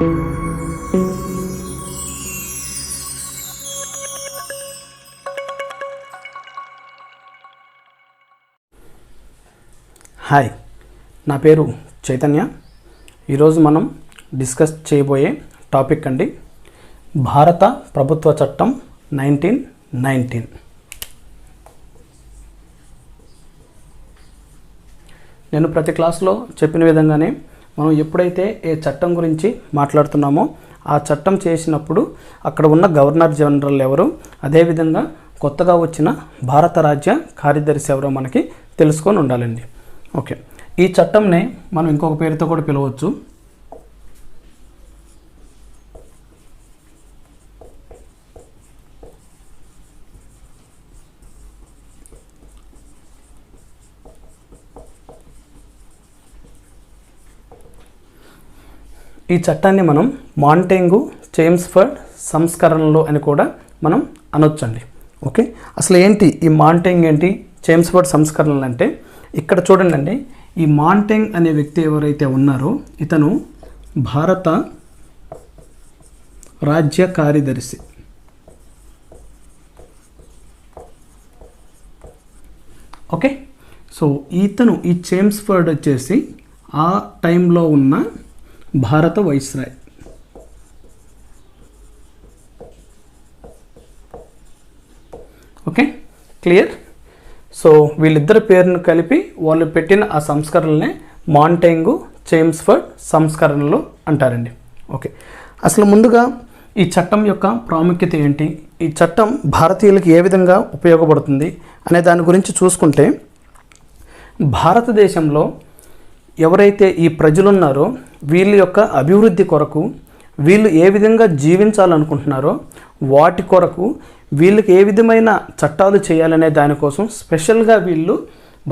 Hi, నా పేరు చైతన్య. ఈరోజు మనం డిస్కస్ చేయబోయే టాపిక్ అండి భారత ప్రభుత్వ చట్టం 1919. నేను ప్రతి క్లాస్లో చెప్పిన విధంగానే మనం ఎప్పుడైతే ఏ చట్టం గురించి మాట్లాడుతున్నామో ఆ చట్టం చేసినప్పుడు అక్కడ ఉన్న గవర్నర్ జనరల్ ఎవరు, అదేవిధంగా కొత్తగా వచ్చిన భారత రాజ్య కార్యదర్శి ఎవరో మనకి తెలుసుకొని ఉండాలండి. ఓకే, ఈ చట్టంనే మనం ఇంకొక పేరుతో కూడా పిలవచ్చు. ఈ చట్టాన్ని మనం మాంటేంగు చేమ్స్ఫర్డ్ సంస్కరణలు అని కూడా మనం అనొచ్చండి. ఓకే, అసలు ఏంటి ఈ మాంటేంగ్ ఏంటి, చేమ్స్ఫర్డ్ సంస్కరణలు అంటే ఇక్కడ చూడండి అండి, ఈ మాంటేంగ్ అనే వ్యక్తి ఎవరైతే ఉన్నారో ఇతను భారత రాజ్య కార్యదర్శి. ఓకే, సో ఇతను ఈ చేమ్స్ఫర్డ్ వచ్చేసి ఆ టైంలో ఉన్న భారత వైస్రాయ్. Okay, clear. సో వీళ్ళిద్దరి పేరును కలిపి వాళ్ళు పెట్టిన ఆ సంస్కరణలనే మాంటేంగు చేమ్స్ఫర్డ్ సంస్కరణలు అంటారండి. ఓకే, అసలు ముందుగా ఈ చట్టం యొక్క ప్రాముఖ్యత ఏంటి, ఈ చట్టం భారతీయులకు ఏ విధంగా ఉపయోగపడుతుంది అనే దాని గురించి చూసుకుంటే, భారతదేశంలో ఎవరైతే ఈ ప్రజలు ఉన్నారో వీళ్ళ యొక్క అభివృద్ధి కొరకు వీళ్ళు ఏ విధంగా జీవించాలనుకుంటున్నారో వాటి కొరకు వీళ్ళకి ఏ విధమైన చట్టాలు చేయాలనే దానికోసం స్పెషల్గా వీళ్ళు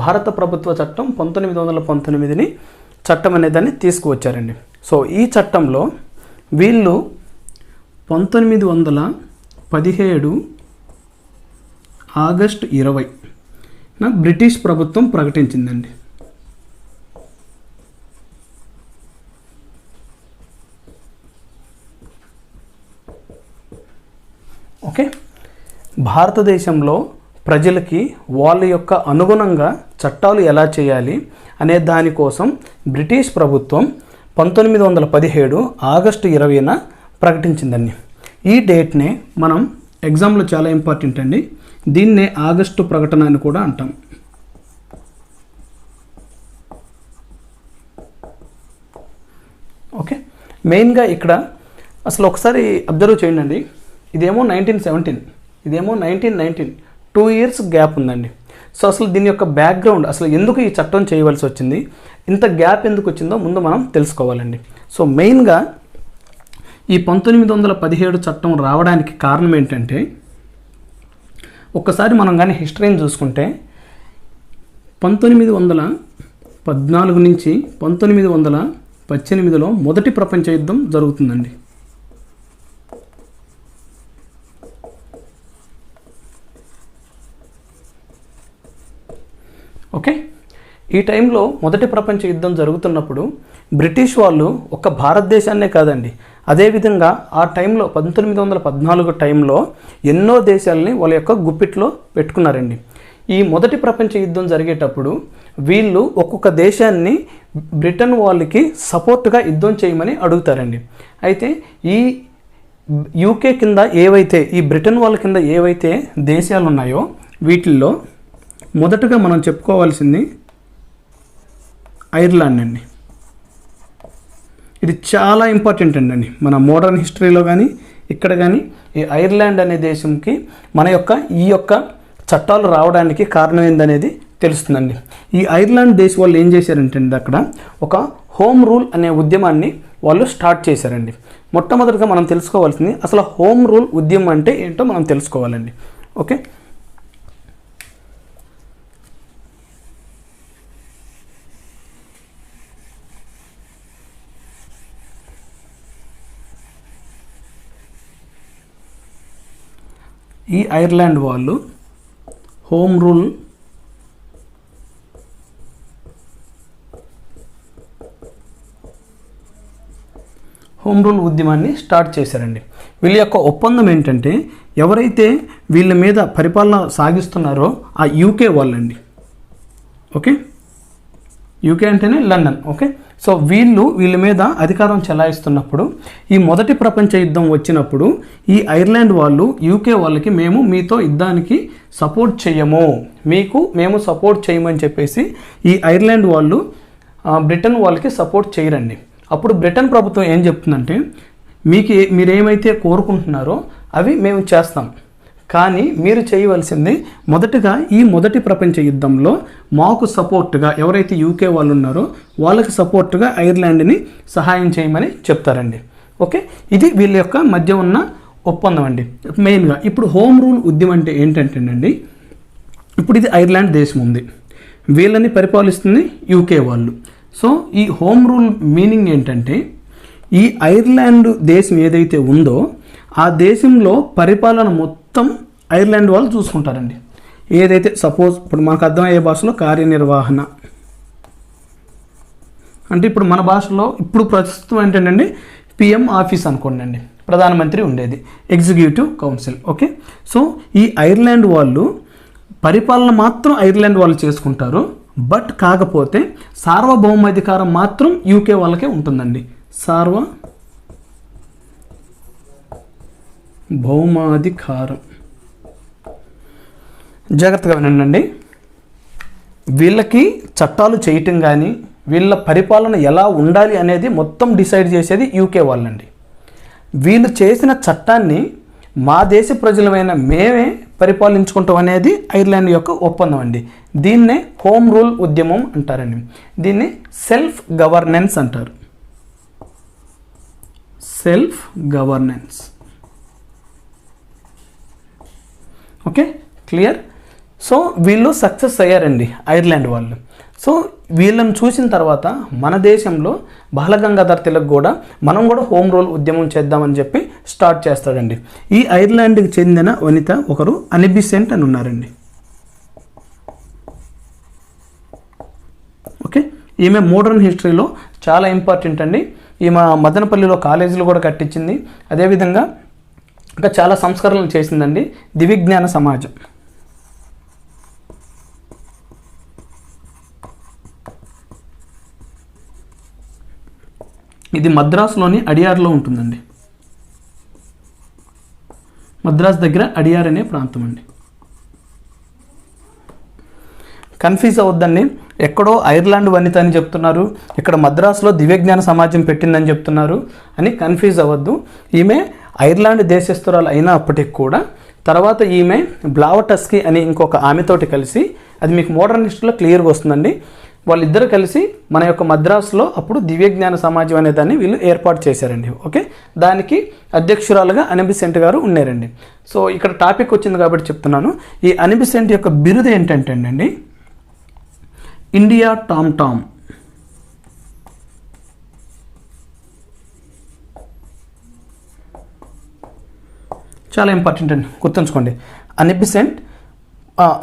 భారత ప్రభుత్వ చట్టం 1919ని చట్టం అనే దాన్ని తీసుకువచ్చారండి. సో ఈ చట్టంలో వీళ్ళు 1917 ఆగస్టు 20 బ్రిటిష్ ప్రభుత్వం ప్రకటించిందండి. ఓకే, భారతదేశంలో ప్రజలకి వాళ్ళ యొక్క అనుగుణంగా చట్టాలు ఎలా చేయాలి అనే దానికోసం బ్రిటిష్ ప్రభుత్వం 1917 ఆగస్టు 20న ప్రకటించిందండి. ఈ డేట్నే మనం ఎగ్జామ్లో చాలా ఇంపార్టెంట్ అండి, దీన్నే ఆగస్టు ప్రకటన అని కూడా అంటాం. ఓకే, మెయిన్గా ఇక్కడ అసలు ఒకసారి అబ్జర్వ్ చేయండి, ఇదేమో 1917, ఇదేమో 1919, 2 years గ్యాప్ ఉందండి. సో అసలు దీని యొక్క బ్యాక్గ్రౌండ్, అసలు ఎందుకు ఈ చట్టం చేయవలసి వచ్చింది, ఇంత గ్యాప్ ఎందుకు వచ్చిందో ముందు మనం తెలుసుకోవాలండి. సో మెయిన్గా ఈ 1917 చట్టం రావడానికి కారణం ఏంటంటే, ఒక్కసారి మనం కానీ హిస్టరీని చూసుకుంటే 1914 నుంచి 1918లో మొదటి ప్రపంచ యుద్ధం జరుగుతుందండి. ఓకే, ఈ టైంలో మొదటి ప్రపంచ యుద్ధం జరుగుతున్నప్పుడు బ్రిటిష్ వాళ్ళు ఒక భారతదేశాన్నే కాదండి, అదేవిధంగా ఆ టైంలో 1914 టైంలో ఎన్నో దేశాలని వాళ్ళ యొక్క గుప్పిట్లో పెట్టుకున్నారండి. ఈ మొదటి ప్రపంచ యుద్ధం జరిగేటప్పుడు వీళ్ళు ఒక్కొక్క దేశాన్ని బ్రిటన్ వాళ్ళకి సపోర్ట్గా యుద్ధం చేయమని అడుగుతారండి. అయితే ఈ యూకే కింద ఏవైతే, ఈ బ్రిటన్ వాళ్ళ కింద ఏవైతే దేశాలు ఉన్నాయో వీటిల్లో మొదటగా మనం చెప్పుకోవాల్సింది ఐర్లాండ్ అండి. ఇది చాలా ఇంపార్టెంట్ అండి, మన మోడర్న్ హిస్టరీలో కానీ ఇక్కడ కానీ ఈ ఐర్లాండ్ అనే దేశంకి మన యొక్క ఈ యొక్క చట్టాలు రావడానికి కారణం ఏందనేది తెలుస్తుందండి. ఈ ఐర్లాండ్ దేశం వాళ్ళు ఏం చేశారంటే అక్కడ ఒక హోమ్ రూల్ అనే ఉద్యమాన్ని వాళ్ళు స్టార్ట్ చేశారండి. మొట్టమొదటిగా మనం తెలుసుకోవాల్సింది అసలు హోమ్ రూల్ ఉద్యమం అంటే ఏంటో మనం తెలుసుకోవాలండి. ఓకే, ఈ ఐర్లాండ్ వాళ్ళు హోమ్ రూల్ హోమ్ రూల్ ఉద్యమాన్ని స్టార్ట్ చేశారండి. వీళ్ళ యొక్క ఒప్పందం ఏంటంటే ఎవరైతే వీళ్ళ మీద పరిపాలన సాగిస్తున్నారో ఆ యూకే వాళ్ళండి. ఓకే, యూకే అంటేనే లండన్. ఓకే, సో వీళ్ళ మీద అధికారం చెలాయిస్తున్నప్పుడు ఈ మొదటి ప్రపంచ యుద్ధం వచ్చినప్పుడు ఈ ఐర్లాండ్ వాళ్ళు యూకే వాళ్ళకి మేము మీతో యుద్ధానికి సపోర్ట్ చేయము, మేము సపోర్ట్ చేయమని చెప్పేసి ఈ ఐర్లాండ్ వాళ్ళు బ్రిటన్ వాళ్ళకి సపోర్ట్ చేయరండి. అప్పుడు బ్రిటన్ ప్రభుత్వం ఏం చెప్తుందంటే మీరేమైతే కోరుకుంటున్నారో అవి మేము చేస్తాం, కానీ మీరు చేయవలసింది మొదటగా ఈ మొదటి ప్రపంచ యుద్ధంలో మాకు సపోర్ట్గా ఎవరైతే యూకే వాళ్ళు ఉన్నారో వాళ్ళకి సపోర్ట్గా ఐర్లాండ్ని సహాయం చేయమని చెప్తారండి. ఓకే, ఇది వీళ్ళ యొక్క మధ్య ఉన్న ఒప్పందం అండి. మెయిన్గా ఇప్పుడు హోమ్ రూల్ ఉద్యమం అంటే ఏంటంటేనండి, ఇప్పుడు ఇది ఐర్లాండ్ దేశం ఉంది, వీళ్ళని పరిపాలిస్తుంది యూకే వాళ్ళు. సో ఈ హోమ్ రూల్ మీనింగ్ ఏంటంటే ఈ ఐర్లాండ్ దేశం ఏదైతే ఉందో ఆ దేశంలో పరిపాలన మొత్తం ఐర్లాండ్ వాళ్ళు చూసుకుంటారండి. ఏదైతే సపోజ్ ఇప్పుడు మనకు అర్థమయ్యే భాషలో కార్యనిర్వహణ అంటే ఇప్పుడు మన భాషలో ఇప్పుడు ప్రస్తుతం ఏంటంటే పిఎం ఆఫీస్ అనుకోండి అండి, ప్రధానమంత్రి ఉండేది, ఎగ్జిక్యూటివ్ కౌన్సిల్. ఓకే, సో ఈ ఐర్లాండ్ వాళ్ళు పరిపాలన మాత్రం ఐర్లాండ్ వాళ్ళు చేసుకుంటారు, బట్ కాకపోతే సార్వభౌమాధికారం మాత్రం యూకే వాళ్ళకే ఉంటుందండి. సార్వభౌమాధికారం జాగ్రత్తగా వినండి. వీళ్ళకి చట్టాలు చేయటం కానీ వీళ్ళ పరిపాలన ఎలా ఉండాలి అనేది మొత్తం డిసైడ్ చేసేది యూకే వాళ్ళండి. వీళ్ళు చేసిన చట్టాన్ని మా దేశ ప్రజలమైన మేమే పరిపాలించుకుంటాం అనేది ఐర్లాండ్ యొక్క ఒప్పందం అండి. దీన్నే హోమ్ రూల్ ఉద్యమం అంటారండి. దీన్ని సెల్ఫ్ గవర్నెన్స్ అంటారు. Self governance. Okay, clear. So వీళ్ళు సక్సెస్ అయ్యారండి ఐర్లాండ్ వాళ్ళు. సో వీళ్ళని చూసిన తర్వాత మన దేశంలో బాలగంగాధర్ తిలక్ కూడా మనం కూడా హోమ్ రూల్ ఉద్యమం చేద్దామని చెప్పి స్టార్ట్ చేస్తాడండి. ఈ ఐర్లాండ్కి చెందిన వనిత ఒకరు అనీ బెసెంట్ అని ఉన్నారండి. ఓకే, ఈమె మోడర్న్ హిస్టరీలో చాలా ఇంపార్టెంట్ అండి. ఈమె మదనపల్లిలో కాలేజీలు కూడా కట్టించింది, అదేవిధంగా ఇంకా చాలా సంస్కరణలు చేసిందండి. దివ్యజ్ఞాన సమాజం, ఇది మద్రాసులోని అడియార్లో ఉంటుందండి. మద్రాసు దగ్గర అడియార్ అనే ప్రాంతం అండి. కన్ఫ్యూజ్ అవద్దండి, ఎక్కడో ఐర్లాండ్ వనిత అని చెప్తున్నారు, ఇక్కడ మద్రాసులో దివ్యజ్ఞాన సమాజం పెట్టిందని చెప్తున్నారు అని కన్ఫ్యూజ్ అవ్వద్దు. ఈమె ఐర్లాండ్ దేశస్తురాలు అయినప్పటికీ కూడా తర్వాత ఈమె బ్లావటస్కీ అని ఇంకొక ఆమెతోటి కలిసి, అది మీకు మోడర్న్ హిస్టరీలో క్లియర్గా వస్తుందండి, వాళ్ళిద్దరు కలిసి మన యొక్క మద్రాసులో అప్పుడు దివ్యజ్ఞాన సమాజం అనే దాన్ని వీళ్ళు ఏర్పాటు చేశారండి. ఓకే, దానికి అధ్యక్షురాలుగా అనీ బెసెంట్ గారు ఉన్నారండి. సో ఇక్కడ టాపిక్ వచ్చింది కాబట్టి చెప్తున్నాను. ఈ అనీ బెసెంట్ యొక్క బిరుదు ఏంటంటే అండి ఇండియా టామ్ టామ్. చాలా ఇంపార్టెంట్ అండి, గుర్తుంచుకోండి. అనీ బెసెంట్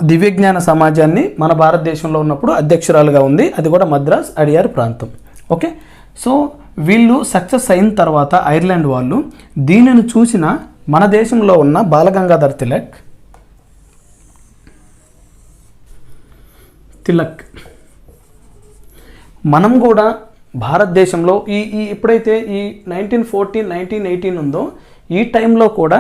దివ్యజ్ఞాన సమాజాన్ని మన భారతదేశంలో ఉన్నప్పుడు అధ్యక్షురాలుగా ఉంది, అది కూడా మద్రాస్ అడియార్ ప్రాంతం. ఓకే, సో వీళ్ళు సక్సెస్ అయిన తర్వాత ఐర్లాండ్ వాళ్ళు దీనిని చూసిన మన దేశంలో ఉన్న బాలగంగాధర్ తిలక్ మనం కూడా భారతదేశంలో ఈ ఎప్పుడైతే ఈ 1914, 1918 ఉందో ఈ టైంలో కూడా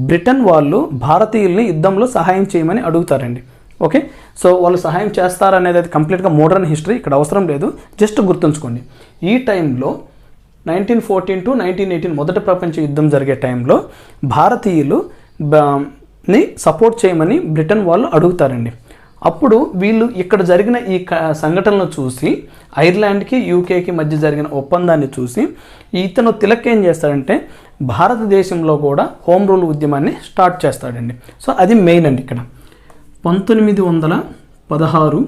బ్రిటన్ వాళ్ళు భారతీయుల్ని యుద్ధంలో సహాయం చేయమని అడుగుతారండి. ఓకే, సో వాళ్ళు సహాయం చేస్తారనేది అది కంప్లీట్గా మోడర్న్ హిస్టరీ, ఇక్కడ అవసరం లేదు, జస్ట్ గుర్తుంచుకోండి. ఈ టైంలో 1914 to 1918 మొదటి ప్రపంచ యుద్ధం జరిగే టైంలో భారతీయులు ని సపోర్ట్ చేయమని బ్రిటన్ వాళ్ళు అడుగుతారండి. అప్పుడు వీళ్ళు ఇక్కడ జరిగిన ఈ సంఘటనలు చూసి ఐర్లాండ్కి యూకేకి మధ్య జరిగిన ఒప్పందాన్ని చూసి ఇతను తిలక్ ఏం చేస్తాడంటే భారతదేశంలో కూడా హోమ్ రూల్ ఉద్యమాన్ని స్టార్ట్ చేస్తాడండి. సో అది మెయిన్ అండి. ఇక్కడ 1916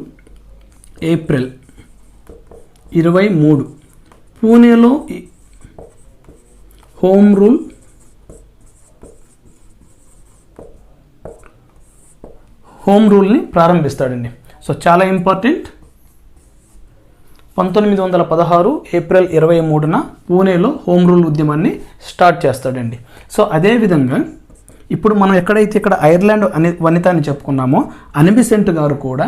ఏప్రిల్ 23 పూణేలో హోమ్ రూల్ని ప్రారంభిస్తాడండి. సో చాలా ఇంపార్టెంట్. 1916 ఏప్రిల్ 23న పూణేలో హోమ్ రూల్ ఉద్యమాన్ని స్టార్ట్ చేస్తాడండి. సో అదేవిధంగా ఇప్పుడు మనం ఎక్కడైతే ఇక్కడ ఐర్లాండ్ వనిత అని చెప్పుకున్నామో అనిబిసెంట్ గారు కూడా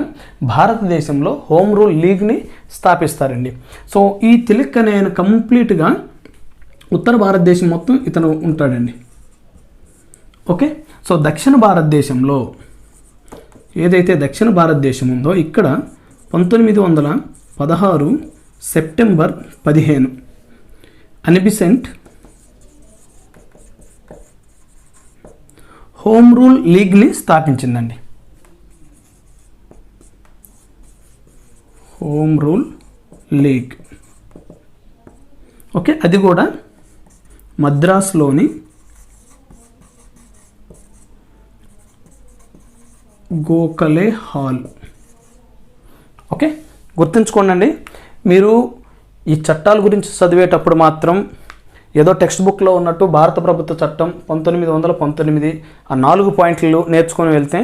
భారతదేశంలో హోమ్ రూల్ లీగ్ని స్థాపిస్తారండి. సో ఈ తిలక్ అనే ఆయన కంప్లీట్గా ఉత్తర భారతదేశం మొత్తం ఇతను ఉంటాడండి. ఓకే, సో దక్షిణ భారతదేశంలో ఏదైతే దక్షిణ భారతదేశం ఉందో ఇక్కడ 1916 సెప్టెంబర్ 15 అనిబిసెంట్ హోమ్ రూల్ లీగ్ని స్థాపించిందండి. Home rule league. ఓకే, అది కూడా మద్రాసులోని గోఖలే హాల్. ఓకే, గుర్తుంచుకోండి, మీరు ఈ చట్టాల గురించి చదివేటప్పుడు మాత్రం ఏదో టెక్స్ట్ బుక్లో ఉన్నట్టు భారత ప్రభుత్వ చట్టం 1919 ఆ 4 పాయింట్లు నేర్చుకొని వెళ్తే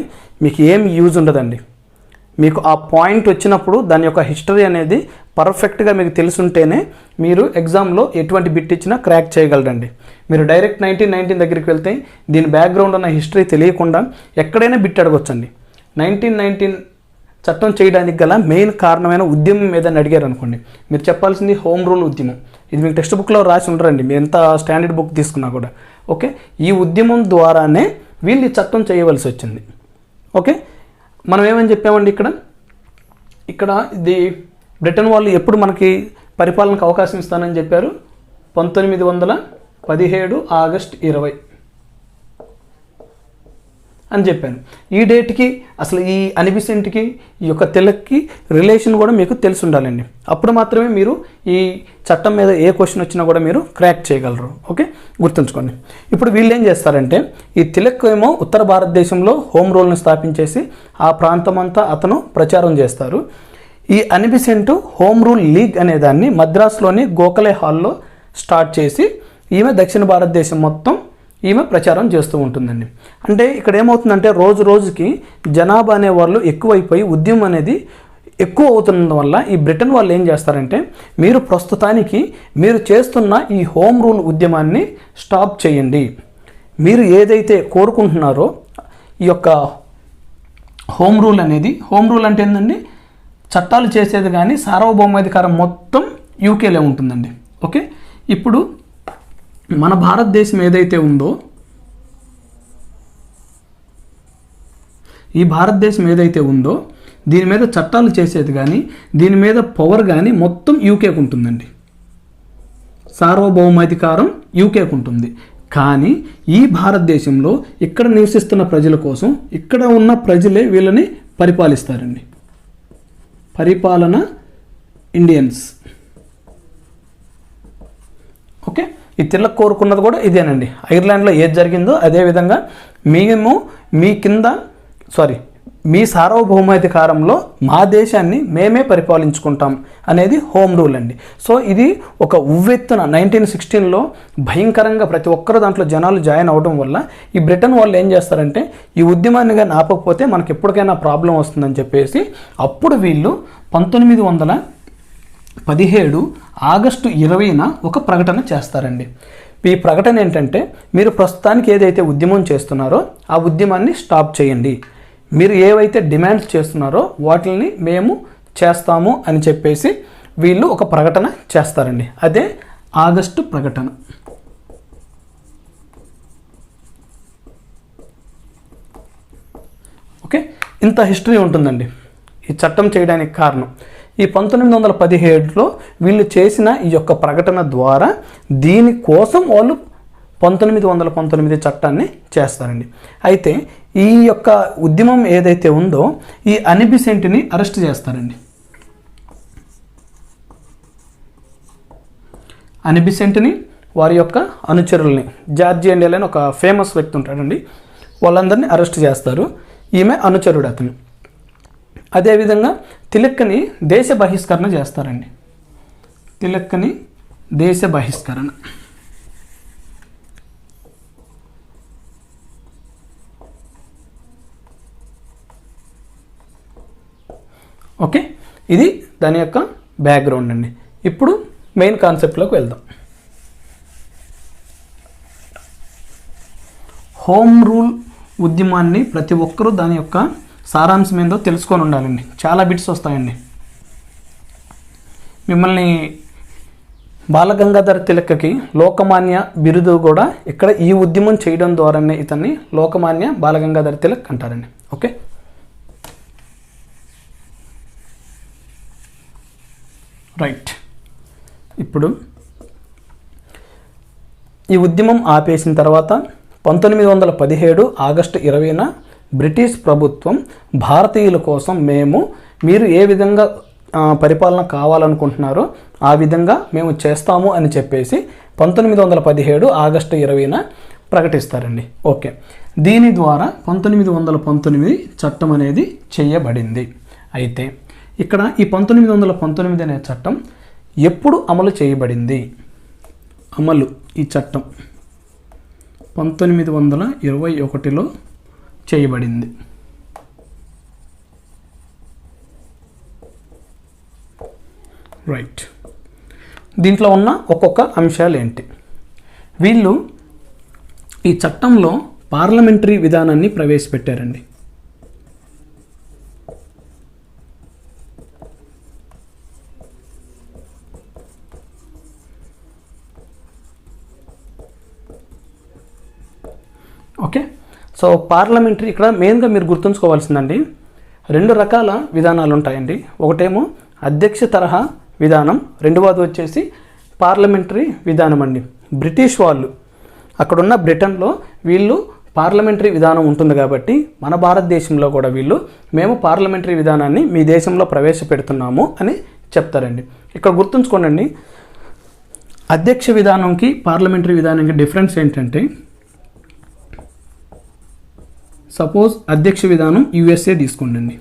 మీకు ఏం యూజ్ ఉండదండి. మీకు ఆ పాయింట్ వచ్చినప్పుడు దాని యొక్క హిస్టరీ అనేది పర్ఫెక్ట్గా మీకు తెలుసుంటేనే మీరు ఎగ్జామ్లో ఎటువంటి బిట్ ఇచ్చినా క్రాక్ చేయగలరండి. మీరు డైరెక్ట్ 1919 దగ్గరికి వెళ్తే దీని బ్యాక్గ్రౌండ్ ఉన్న హిస్టరీ తెలియకుండా ఎక్కడైనా బిట్ అడగొచ్చండి. 1919 చట్టం చేయడానికి గల మెయిన్ కారణమైన ఉద్యమం ఏదని అడిగారు అనుకోండి, మీరు చెప్పాల్సింది హోమ్ రూల్ ఉద్యమం. ఇది మీకు టెక్స్ట్ బుక్లో రాసి ఉండరండి, మీరు ఎంత స్టాండర్డ్ బుక్ తీసుకున్నా కూడా. ఓకే, ఈ ఉద్యమం ద్వారానే వీళ్ళు ఈ చట్టం చేయవలసి వచ్చింది. ఓకే, మనం ఏమని చెప్పామండి ఇక్కడ ఇది బ్రిటన్ వాళ్ళు ఎప్పుడు మనకి పరిపాలనకు అవకాశం ఇస్తానని చెప్పారు? 1917 ఆగస్ట్ 20 అని చెప్పాను. ఈ డేట్కి అసలు ఈ అనిబిసెంట్కి ఈ యొక్క తిలక్కి రిలేషన్ కూడా మీకు తెలిసి ఉండాలండి. అప్పుడు మాత్రమే మీరు ఈ చట్టం మీద ఏ క్వశ్చన్ వచ్చినా కూడా మీరు క్రాక్ చేయగలరు. ఓకే, గుర్తుంచుకోండి. ఇప్పుడు వీళ్ళు ఏం చేస్తారంటే ఈ తిలక్ ఏమో ఉత్తర భారతదేశంలో హోమ్ రూల్ని స్థాపించేసి ఆ ప్రాంతం అంతా అతను ప్రచారం చేస్తారు. ఈ అనిబిసెంట్ హోమ్ రూల్ లీగ్ అనే దాన్ని మద్రాసులోని గోఖలే హాల్లో స్టార్ట్ చేసి ఈమె దక్షిణ భారతదేశం మొత్తం ఈమె ప్రచారం చేస్తూ ఉంటుందండి. అంటే ఇక్కడ ఏమవుతుందంటే రోజు రోజుకి జనాభా అనే వాళ్ళు ఎక్కువైపోయి ఉద్యమం అనేది ఎక్కువ అవుతున్నందు వల్ల ఈ బ్రిటన్ వాళ్ళు ఏం చేస్తారంటే మీరు ప్రస్తుతానికి మీరు చేస్తున్న ఈ హోమ్ రూల్ ఉద్యమాన్ని స్టాప్ చేయండి. మీరు ఏదైతే కోరుకుంటున్నారో ఈ యొక్క హోమ్ రూల్ అనేది, హోమ్ రూల్ అంటే ఏంటండి, చట్టాలు చేసేది కానీ సార్వభౌమాధికారం మొత్తం యూకేలో ఉంటుందండి. ఓకే, ఇప్పుడు మన భారతదేశం ఏదైతే ఉందో ఈ భారతదేశం ఏదైతే ఉందో దీని మీద చట్టాలు చేసేది కానీ దీని మీద పవర్ కానీ మొత్తం యూకేకు ఉంటుందండి. సార్వభౌమాధికారం యూకేకు ఉంటుంది. కానీ ఈ భారతదేశంలో ఇక్కడ నివసిస్తున్న ప్రజల కోసం ఇక్కడ ఉన్న ప్రజలే వీళ్ళని పరిపాలిస్తారండి. పరిపాలన ఇండియన్స్. ఓకే, ఈ తిలక్ కోరుకున్నది కూడా ఇదేనండి. ఐర్లాండ్లో ఏది జరిగిందో అదేవిధంగా మేము మీ సార్వభౌమాధికారంలో మా దేశాన్ని మేమే పరిపాలించుకుంటాం అనేది హోమ్ రూల్ అండి. సో ఇది ఒక ఉవ్వెత్తున 1916లో భయంకరంగా ప్రతి ఒక్కరు దాంట్లో జనాలు జాయిన్ అవడం వల్ల ఈ బ్రిటన్ వాళ్ళు ఏం చేస్తారంటే ఈ ఉద్యమాన్ని కానీ ఆపకపోతే మనకి ఎప్పటికైనా ప్రాబ్లం వస్తుందని చెప్పేసి అప్పుడు వీళ్ళు 1917 ఆగస్టు 20న ఒక ప్రకటన చేస్తారండి. ఈ ప్రకటన ఏంటంటే మీరు ప్రస్తుతానికి ఏదైతే ఉద్యమం చేస్తున్నారో ఆ ఉద్యమాన్ని స్టాప్ చేయండి, మీరు ఏవైతే డిమాండ్స్ చేస్తున్నారో వాటిని మేము చేస్తాము అని చెప్పేసి వీళ్ళు ఒక ప్రకటన చేస్తారండి. అదే ఆగస్టు ప్రకటన. ఓకే, ఇంత హిస్టరీ ఉంటుందండి ఈ చట్టం చేయడానికి కారణం. ఈ 1917లో వీళ్ళు చేసిన ఈ యొక్క ప్రకటన ద్వారా దీనికోసం వాళ్ళు 1919 చట్టాన్ని చేస్తారండి. అయితే ఈ యొక్క ఉద్యమం ఏదైతే ఉందో ఈ అనిబిసెంట్ని అరెస్ట్ చేస్తారండి. అనిబిసెంట్ని వారి యొక్క అనుచరుల్ని, జార్జి అండేల్ అని ఒక ఫేమస్ వ్యక్తి ఉంటాడండి, వాళ్ళందరినీ అరెస్ట్ చేస్తారు. ఈమె అనుచరుడు అతను. అదేవిధంగా తిలక్ని దేశ బహిష్కరణ చేస్తారండి. తిలక్ని దేశ బహిష్కరణ. ఓకే, ఇది దాని యొక్క బ్యాక్గ్రౌండ్ అండి. ఇప్పుడు మెయిన్ కాన్సెప్ట్లోకి వెళ్దాం. హోమ్ రూల్ ఉద్యమాన్ని ప్రతి ఒక్కరూ దాని యొక్క సారాంశం ఏందో తెలుసుకొని ఉండాలండి. చాలా బిట్స్ వస్తాయండి. మిమ్మల్ని బాలగంగాధర తిలక్కి లోకమాన్య బిరుదు కూడా ఇక్కడ ఈ ఉద్యమం చేయడం ద్వారానే ఇతన్ని లోకమాన్య బాలగంగాధర తిలక్ అంటారండి. Okay, right. ఇప్పుడు ఈ ఉద్యమం ఆపేసిన తర్వాత 1917 ఆగస్టు 20న బ్రిటిష్ ప్రభుత్వం భారతీయుల కోసం మీరు ఏ విధంగా పరిపాలన కావాలనుకుంటున్నారో ఆ విధంగా మేము చేస్తాము అని చెప్పేసి 1917 ఆగస్టు 20న ప్రకటిస్తారండి. ఓకే, దీని ద్వారా 1919 చట్టం అనేది చేయబడింది. అయితే ఇక్కడ ఈ 1919 అనే చట్టం ఎప్పుడు అమలు చేయబడింది? ఈ చట్టం 1921లో చేయబడింది. రైట్. దీంట్లో ఉన్న ఒక్కొక్క అంశాలు ఏంటి? వీళ్ళు ఈ చట్టంలో పార్లమెంటరీ విధానాన్ని ప్రవేశపెట్టారండి. ఓకే, సో పార్లమెంటరీ ఇక్కడ మెయిన్గా మీరు గుర్తుంచుకోవాల్సిందండి, 2 రకాల విధానాలు ఉంటాయండి. ఒకటేమో అధ్యక్ష తరహా విధానం, రెండవది వచ్చేసి పార్లమెంటరీ విధానం అండి. బ్రిటిష్ వాళ్ళు అక్కడున్న బ్రిటన్లో వీళ్ళు పార్లమెంటరీ విధానం ఉంటుంది కాబట్టి మన భారతదేశంలో కూడా మేము పార్లమెంటరీ విధానాన్ని మీ దేశంలో ప్రవేశపెడుతున్నాము అని చెప్తారండి. ఇక్కడ గుర్తుంచుకోండి, అధ్యక్ష విధానంకి పార్లమెంటరీ విధానానికి డిఫరెన్స్ ఏంటంటే, సపోజ్ అధ్యక్ష విధానం యుఎస్ఏ తీసుకోండి,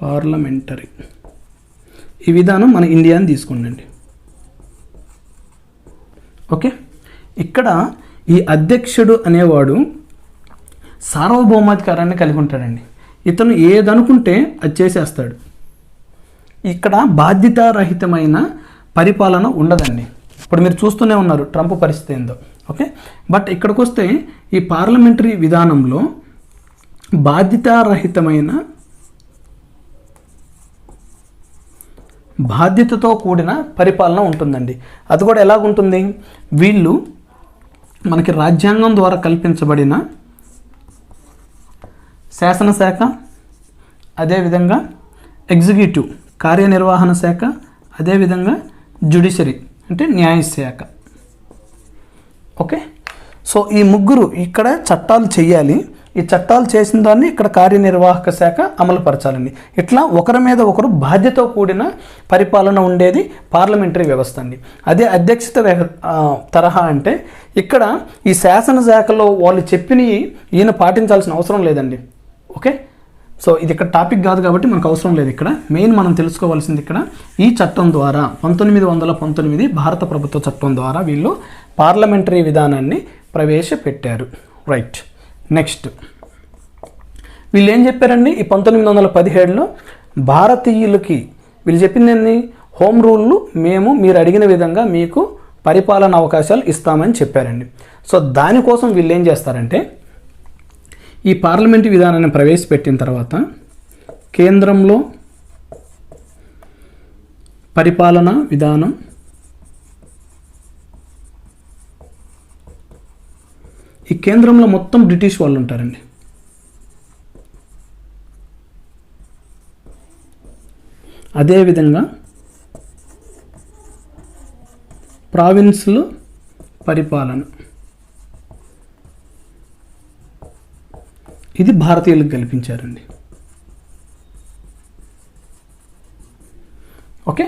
పార్లమెంటరీ ఈ విధానం మన ఇండియాని తీసుకోండి. ఓకే, ఇక్కడ ఈ అధ్యక్షుడు అనేవాడు సార్వభౌమాధికారాన్ని కలిగి ఉంటాడండి. ఇతను ఏదనుకుంటే అది చేసేస్తాడు. ఇక్కడ బాధ్యతారహితమైన పరిపాలన ఉండదండి. ఇప్పుడు మీరు చూస్తూనే ఉన్నారు ట్రంప్ పరిస్థితి ఏందో. ఓకే, బట్ ఇక్కడికి వస్తే ఈ పార్లమెంటరీ విధానంలో బాధ్యతతో కూడిన పరిపాలన ఉంటుందండి. అది కూడా ఎలాగుంటుంది? వీళ్ళు మనకి రాజ్యాంగం ద్వారా కల్పించబడిన శాసనశాఖ, అదేవిధంగా ఎగ్జిక్యూటివ్ కార్యనిర్వహణ శాఖ, అదేవిధంగా జ్యుడిషరీ అంటే న్యాయశాఖ. ఓకే, సో ఈ ముగ్గురు ఇక్కడ చట్టాలు చేయాలి. ఈ చట్టాలు చేసిన దాన్ని ఇక్కడ కార్యనిర్వాహక శాఖ అమలుపరచాలండి. ఇట్లా ఒకరి మీద ఒకరు బాధ్యతతో కూడిన పరిపాలన ఉండేది పార్లమెంటరీ వ్యవస్థ అండి. అదే అధ్యక్షత తరహా అంటే ఇక్కడ ఈ శాసనశాఖలో వాళ్ళు చెప్పినవి ఈయన పాటించాల్సిన అవసరం లేదండి. ఓకే, సో ఇది ఇక్కడ టాపిక్ కాదు కాబట్టి మనకు అవసరం లేదు. ఇక్కడ మెయిన్ మనం తెలుసుకోవాల్సింది ఇక్కడ ఈ చట్టం ద్వారా 1919 భారత ప్రభుత్వ చట్టం ద్వారా వీళ్ళు పార్లమెంటరీ విధానాన్ని ప్రవేశపెట్టారు. రైట్. నెక్స్ట్ వీళ్ళు ఏం చెప్పారండి? ఈ 1917లో భారతీయులకి వీళ్ళు చెప్పింది హోమ్ రూల్ను మీరు అడిగిన విధంగా మీకు పరిపాలన అవకాశాలు ఇస్తామని చెప్పారండి. సో దానికోసం వీళ్ళు ఏం చేస్తారంటే, ఈ పార్లమెంటు విధానాన్ని ప్రవేశపెట్టిన తర్వాత కేంద్రంలో పరిపాలన విధానం, ఈ కేంద్రంలో మొత్తం బ్రిటిష్ వాళ్ళు ఉంటారండి. అదేవిధంగా ప్రావిన్స్లో పరిపాలన, ఇది భారతీయులకు కల్పించారండి. ఓకే,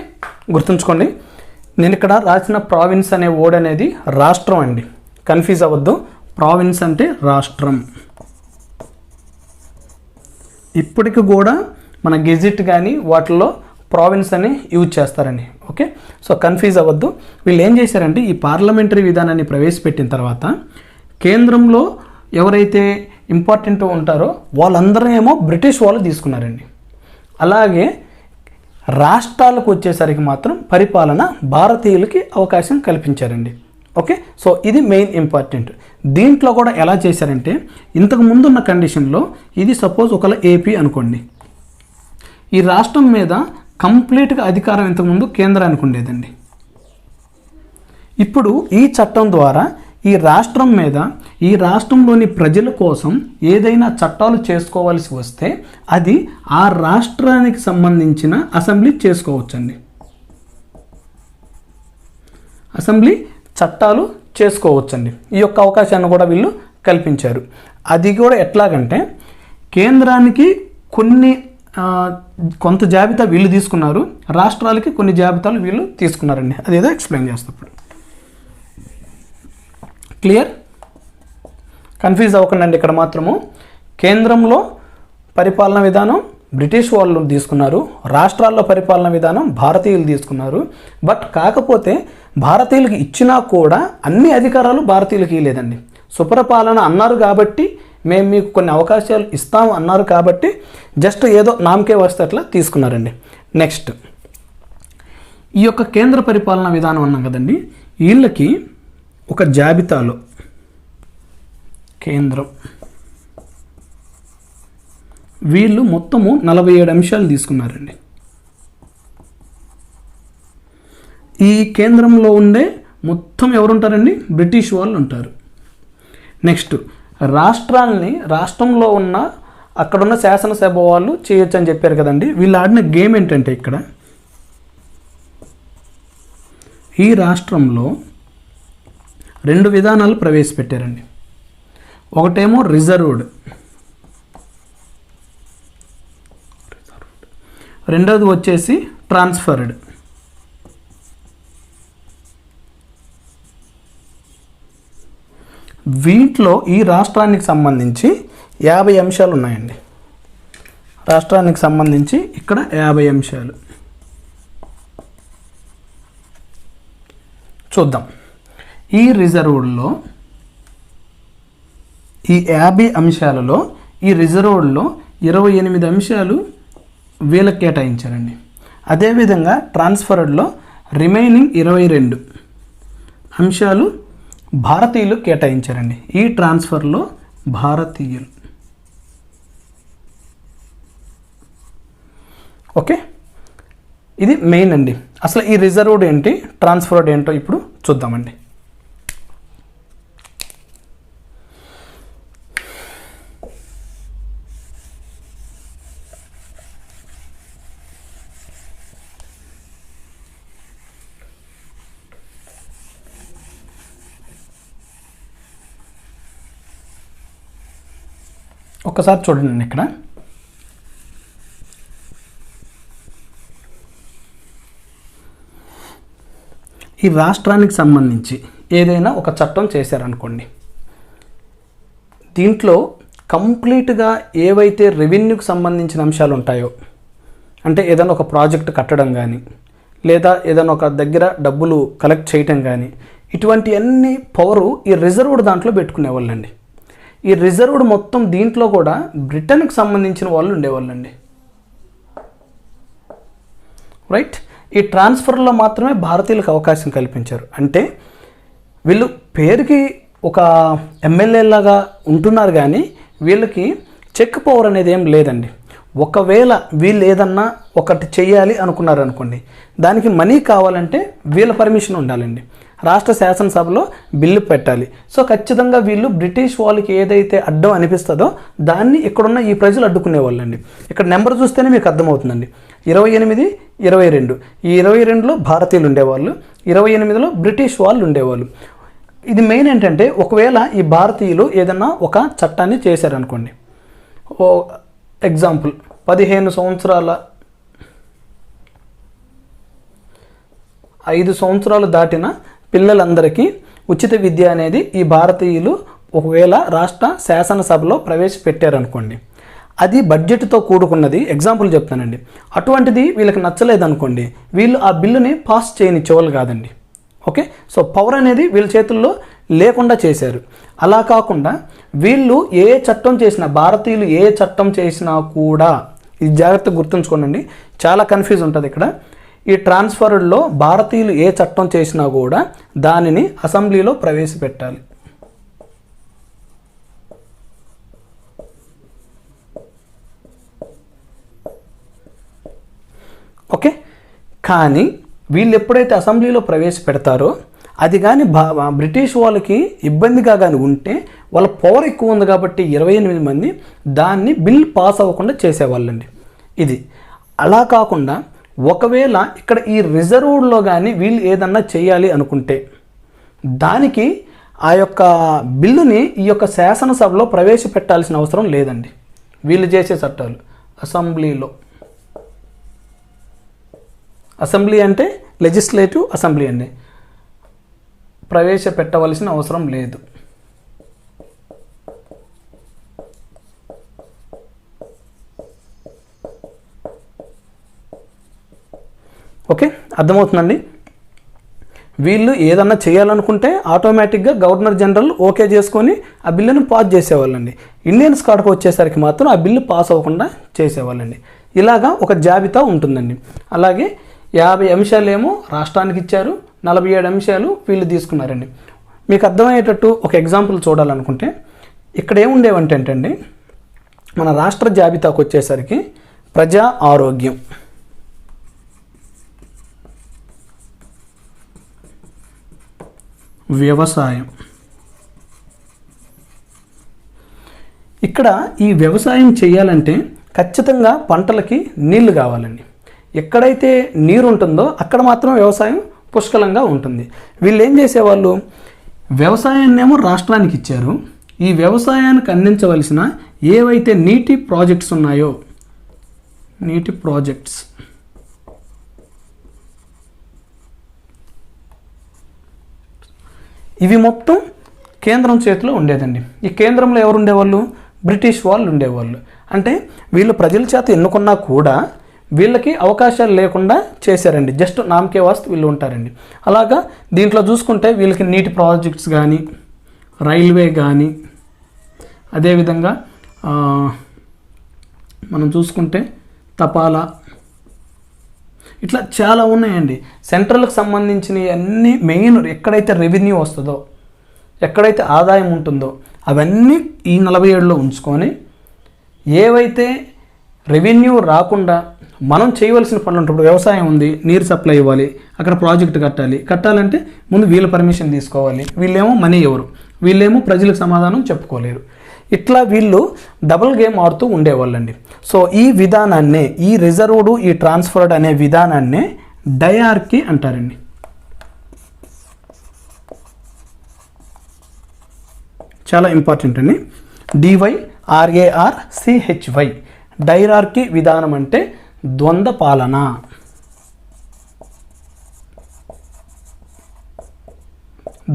గుర్తుంచుకోండి. నేను ఇక్కడ రాసిన ప్రావిన్స్ అనే వర్డ్ అనేది రాష్ట్రం అండి, కన్ఫ్యూజ్ అవ్వద్దు. ప్రావిన్స్ అంటే రాష్ట్రం. ఇప్పటికి కూడా మన గెజిట్ కానీ వాటిల్లో ప్రావిన్స్ అని యూజ్ చేస్తారండి. ఓకే, సో కన్ఫ్యూజ్ అవ్వద్దు. వీళ్ళు ఏం చేశారంటే ఈ పార్లమెంటరీ విధానాన్ని ప్రవేశపెట్టిన తర్వాత కేంద్రంలో ఎవరైతే ఇంపార్టెంట్ ఉంటారో వాళ్ళందరూ ఏమో బ్రిటిష్ వాళ్ళు తీసుకున్నారండి. అలాగే రాష్ట్రాలకు వచ్చేసరికి మాత్రం పరిపాలన భారతీయులకి అవకాశం కల్పించారండి. ఓకే, సో ఇది మెయిన్ ఇంపార్టెంట్. దీంట్లో కూడా ఎలా చేశారంటే, ఇంతకు ముందున్న కండిషన్లో ఇది సపోజ్ ఒకవేళ ఏపీ అనుకోండి, ఈ రాష్ట్రం మీద కంప్లీట్గా అధికారం ఇంతకుముందు కేంద్రానికి ఉండేదండి. ఇప్పుడు ఈ చట్టం ద్వారా ఈ రాష్ట్రం మీద, ఈ రాష్ట్రంలోని ప్రజల కోసం ఏదైనా చట్టాలు చేసుకోవాల్సి వస్తే అది ఆ రాష్ట్రానికి సంబంధించిన అసెంబ్లీ చేసుకోవచ్చండి. అసెంబ్లీ చట్టాలు చేసుకోవచ్చండి. ఈ యొక్క అవకాశాన్ని కూడా వీళ్ళు కల్పించారు. అది కూడా ఎట్లాగంటే, కేంద్రానికి కొంత జాబితా వీళ్ళు తీసుకున్నారు, రాష్ట్రాలకి కొన్ని జాబితాలు వీళ్ళు తీసుకున్నారండి. అదేదో ఎక్స్ప్లెయిన్ చేస్తాం ఇప్పుడు. క్లియర్? కన్ఫ్యూజ్ అవ్వకండి. ఇక్కడ మాత్రము కేంద్రంలో పరిపాలన విధానం బ్రిటిష్ వాళ్ళు తీసుకున్నారు, రాష్ట్రాల్లో పరిపాలన విధానం భారతీయులు తీసుకున్నారు. బట్ కాకపోతే భారతీయులకి ఇచ్చినా కూడా అన్ని అధికారాలు భారతీయులకి లేదండి. సుపరిపాలన అన్నారు కాబట్టి, మేము మీకు కొన్ని అవకాశాలు ఇస్తాము అన్నారు కాబట్టి జస్ట్ ఏదో నామకే వస్తే అట్లా తీసుకున్నారండి. నెక్స్ట్, ఈ యొక్క కేంద్ర పరిపాలన విధానం అన్నాం కదండి, వీళ్ళకి ఒక జాబితాలో కేంద్రం వీళ్ళు మొత్తము 47 అంశాలు తీసుకున్నారండి. ఈ కేంద్రంలో ఉండే మొత్తం ఎవరుంటారండి? బ్రిటిష్ వాళ్ళు ఉంటారు. నెక్స్ట్, రాష్ట్రంలో ఉన్న అక్కడున్న శాసనసభ వాళ్ళు చేయొచ్చు అని చెప్పారు కదండి. వీళ్ళు ఆడిన గేమ్ ఏంటంటే, ఇక్కడ ఈ రాష్ట్రంలో 2 విధానాలు ప్రవేశపెట్టారండి. ఒకటేమో రిజర్వ్డ్, రెండోది వచ్చేసి ట్రాన్స్ఫర్డ్. వీటిలో ఈ రాష్ట్రానికి సంబంధించి 50 అంశాలు ఉన్నాయండి. రాష్ట్రానికి సంబంధించి ఇక్కడ 50 అంశాలు చూద్దాం. ఈ రిజర్వ్డ్లో, ఈ 50 అంశాలలో ఈ రిజర్వ్డ్లో 28 అంశాలు వీళ్ళకి కేటాయించారండి. అదేవిధంగా ట్రాన్స్ఫర్డ్లో రిమైనింగ్ 22 అంశాలు భారతీయులు కేటాయించారండి. ఈ ట్రాన్స్ఫర్లో భారతీయులు. ఓకే, ఇది మెయిన్ అండి. అసలు ఈ రిజర్వ్డ్ ఏంటి, ట్రాన్స్ఫర్డ్ ఏంటో ఇప్పుడు చూద్దామండి. ఒక్కసారి చూడండి. ఇక్కడ ఈ రాష్ట్రానికి సంబంధించి ఏదైనా ఒక చట్టం చేశారనుకోండి, దీంట్లో కంప్లీట్గా ఏవైతే రెవెన్యూకి సంబంధించిన అంశాలు ఉంటాయో, అంటే ఏదైనా ఒక ప్రాజెక్ట్ కట్టడం కానీ, లేదా ఏదైనా ఒక దగ్గర డబ్బులు కలెక్ట్ చేయటం కానీ, ఇటువంటి అన్ని పవరు ఈ రిజర్వ్డ్ దాంట్లో పెట్టుకునేవాళ్ళండి. ఈ రిజర్వ్డ్ మొత్తం దీంట్లో కూడా బ్రిటన్కి సంబంధించిన వాళ్ళు ఉండేవాళ్ళండి. రైట్? ఈ ట్రాన్స్ఫర్లో మాత్రమే భారతీయులకు అవకాశం కల్పించారు. అంటే వీళ్ళు పేరుకి ఒక ఎమ్మెల్యేలాగా ఉంటున్నారు, కానీ వీళ్ళకి చెక్ పవర్ అనేది ఏం లేదండి. ఒకవేళ వీళ్ళు ఏదన్నా ఒకటి చెయ్యాలి అనుకున్నారు అనుకోండి, దానికి మనీ కావాలంటే వీళ్ళ పర్మిషన్ ఉండాలండి. రాష్ట్ర శాసనసభలో బిల్లు పెట్టాలి. సో ఖచ్చితంగా వీళ్ళు బ్రిటిష్ వాళ్ళకి ఏదైతే అడ్డం అనిపిస్తుందో దాన్ని ఇక్కడున్న ఈ ప్రజలు అడ్డుకునేవాళ్ళండి. ఇక్కడ నెంబర్ చూస్తేనే మీకు అర్థమవుతుందండి. 28, 22. ఈ 22లో భారతీయులు ఉండేవాళ్ళు, 28లో బ్రిటిష్ వాళ్ళు ఉండేవాళ్ళు. ఇది మెయిన్ ఏంటంటే, ఒకవేళ ఈ భారతీయులు ఏదన్నా ఒక చట్టాన్ని చేశారనుకోండి, ఎగ్జాంపుల్ 15 సంవత్సరాల 5 సంవత్సరాలు దాటిన పిల్లలందరికీ ఉచిత విద్య అనేది ఈ భారతీయులు ఒకవేళ రాష్ట్ర శాసనసభలో ప్రవేశపెట్టారనుకోండి, అది బడ్జెట్తో కూడుకున్నది, ఎగ్జాంపుల్ చెప్తానండి. అటువంటిది వీళ్ళకి నచ్చలేదనుకోండి, వీళ్ళు ఆ బిల్లుని పాస్ చేయనిచ్చేవాళ్ళు కాదండి. ఓకే, సో పవర్ అనేది వీళ్ళ చేతుల్లో లేకుండా చేశారు. అలా కాకుండా వీళ్ళు ఏ చట్టం చేసినా, భారతీయులు ఏ చట్టం చేసినా కూడా ఇది జాగ్రత్తగా గుర్తుంచుకోండి, చాలా కన్ఫ్యూజ్ ఉంటుంది ఇక్కడ. ఈ ట్రాన్స్ఫర్డ్లో భారతీయులు ఏ చట్టం చేసినా కూడా దానిని అసెంబ్లీలో ప్రవేశపెట్టాలి. ఓకే, కానీ వీళ్ళు ఎప్పుడైతే అసెంబ్లీలో ప్రవేశపెడతారో అది కానీ బ్రిటిష్ వాళ్ళకి ఇబ్బందిగా కానీ ఉంటే, వాళ్ళ పవర్ ఎక్కువ ఉంది కాబట్టి 28 మంది దాన్ని బిల్ పాస్ అవ్వకుండా చేసేవాళ్ళండి. ఇది అలా కాకుండా ఒకవేళ ఇక్కడ ఈ రిజర్వ్డ్లో కానీ వీళ్ళు ఏదన్నా చేయాలి అనుకుంటే దానికి ఆ యొక్క బిల్లుని ఈ యొక్క శాసనసభలో ప్రవేశపెట్టాల్సిన అవసరం లేదండి. వీళ్ళు చేసే చట్టాలు అసెంబ్లీలో, అసెంబ్లీ అంటే లెజిస్లేటివ్ అసెంబ్లీ అండి, ప్రవేశపెట్టవలసిన అవసరం లేదు. ఓకే, అర్థమవుతుందండి. వీళ్ళు ఏదన్నా చేయాలనుకుంటే ఆటోమేటిక్గా గవర్నర్ జనరల్ ఓకే చేసుకొని ఆ బిల్లును పాస్ చేసేవాళ్ళండి. ఇండియన్స్ కాడకు వచ్చేసరికి మాత్రం ఆ బిల్లు పాస్ అవ్వకుండా చేసేవాళ్ళండి. ఇలాగా ఒక జాబితా ఉంటుందండి. అలాగే 50 అంశాలేమో రాష్ట్రానికి ఇచ్చారు, 47 అంశాలు వీళ్ళు తీసుకున్నారండి. మీకు అర్థమయ్యేటట్టు ఒక ఎగ్జాంపుల్ చూడాలనుకుంటే ఇక్కడ ఏముండేవంటే అండి, మన రాష్ట్ర జాబితాకు వచ్చేసరికి ప్రజా ఆరోగ్యం, వ్యవసాయం. ఇక్కడ ఈ వ్యవసాయం చేయాలంటే ఖచ్చితంగా పంటలకి నీళ్లు కావాలండి. ఎక్కడైతే నీరు ఉంటుందో అక్కడ మాత్రం వ్యవసాయం పుష్కలంగా ఉంటుంది. వీళ్ళు ఏం చేసేవాళ్ళు, వ్యవసాయాన్నేమో రాష్ట్రానికి ఇచ్చారు, ఈ వ్యవసాయానికి అందించవలసిన ఏవైతే నీటి ప్రాజెక్ట్స్ ఉన్నాయో, నీటి ప్రాజెక్ట్స్ ఇవి మొత్తం కేంద్రం చేతిలో ఉండేదండి. ఈ కేంద్రంలో ఎవరు ఉండేవాళ్ళు, బ్రిటిష్ వాళ్ళు ఉండేవాళ్ళు. అంటే వీళ్ళు ప్రజల చేత ఎన్నుకున్నా కూడా వీళ్ళకి అవకాశాలు లేకుండా చేశారండి. జస్ట్ నామకే వాస్తు వీళ్ళు ఉంటారండి. అలాగా దీంట్లో చూసుకుంటే వీళ్ళకి నీటి ప్రాజెక్ట్స్ కానీ, రైల్వే కానీ, అదేవిధంగా మనం చూసుకుంటే తపాలా, ఇట్లా చాలా ఉన్నాయండి. సెంట్రల్కి సంబంధించినవి అన్నీ మెయిన్ ఎక్కడైతే రెవెన్యూ వస్తుందో, ఎక్కడైతే ఆదాయం ఉంటుందో అవన్నీ ఈ 47లో ఉంచుకొని, ఏవైతే రెవెన్యూ రాకుండా మనం చేయవలసిన పనులు ఉంటుంది, వ్యవసాయం ఉంది, నీరు సప్లై ఇవ్వాలి, అక్కడ ప్రాజెక్ట్ కట్టాలంటే ముందు వీళ్ళ పర్మిషన్ తీసుకోవాలి. వీళ్ళేమో మనీ ఎవరు, వీళ్ళేమో ప్రజలకు సమాధానం చెప్పుకోలేరు. ఇట్లా వీళ్ళు డబుల్ గేమ్ ఆడుతూ ఉండేవాళ్ళండి. సో ఈ విధానాన్నే, ఈ రిజర్వ్డ్, ఈ ట్రాన్స్ఫర్డ్ అనే విధానాన్నే డయార్కీ అంటారండి. చాలా ఇంపార్టెంట్ అండి. DYRARCHY, డైరార్కీ విధానం అంటే ద్వంద్వ పాలన.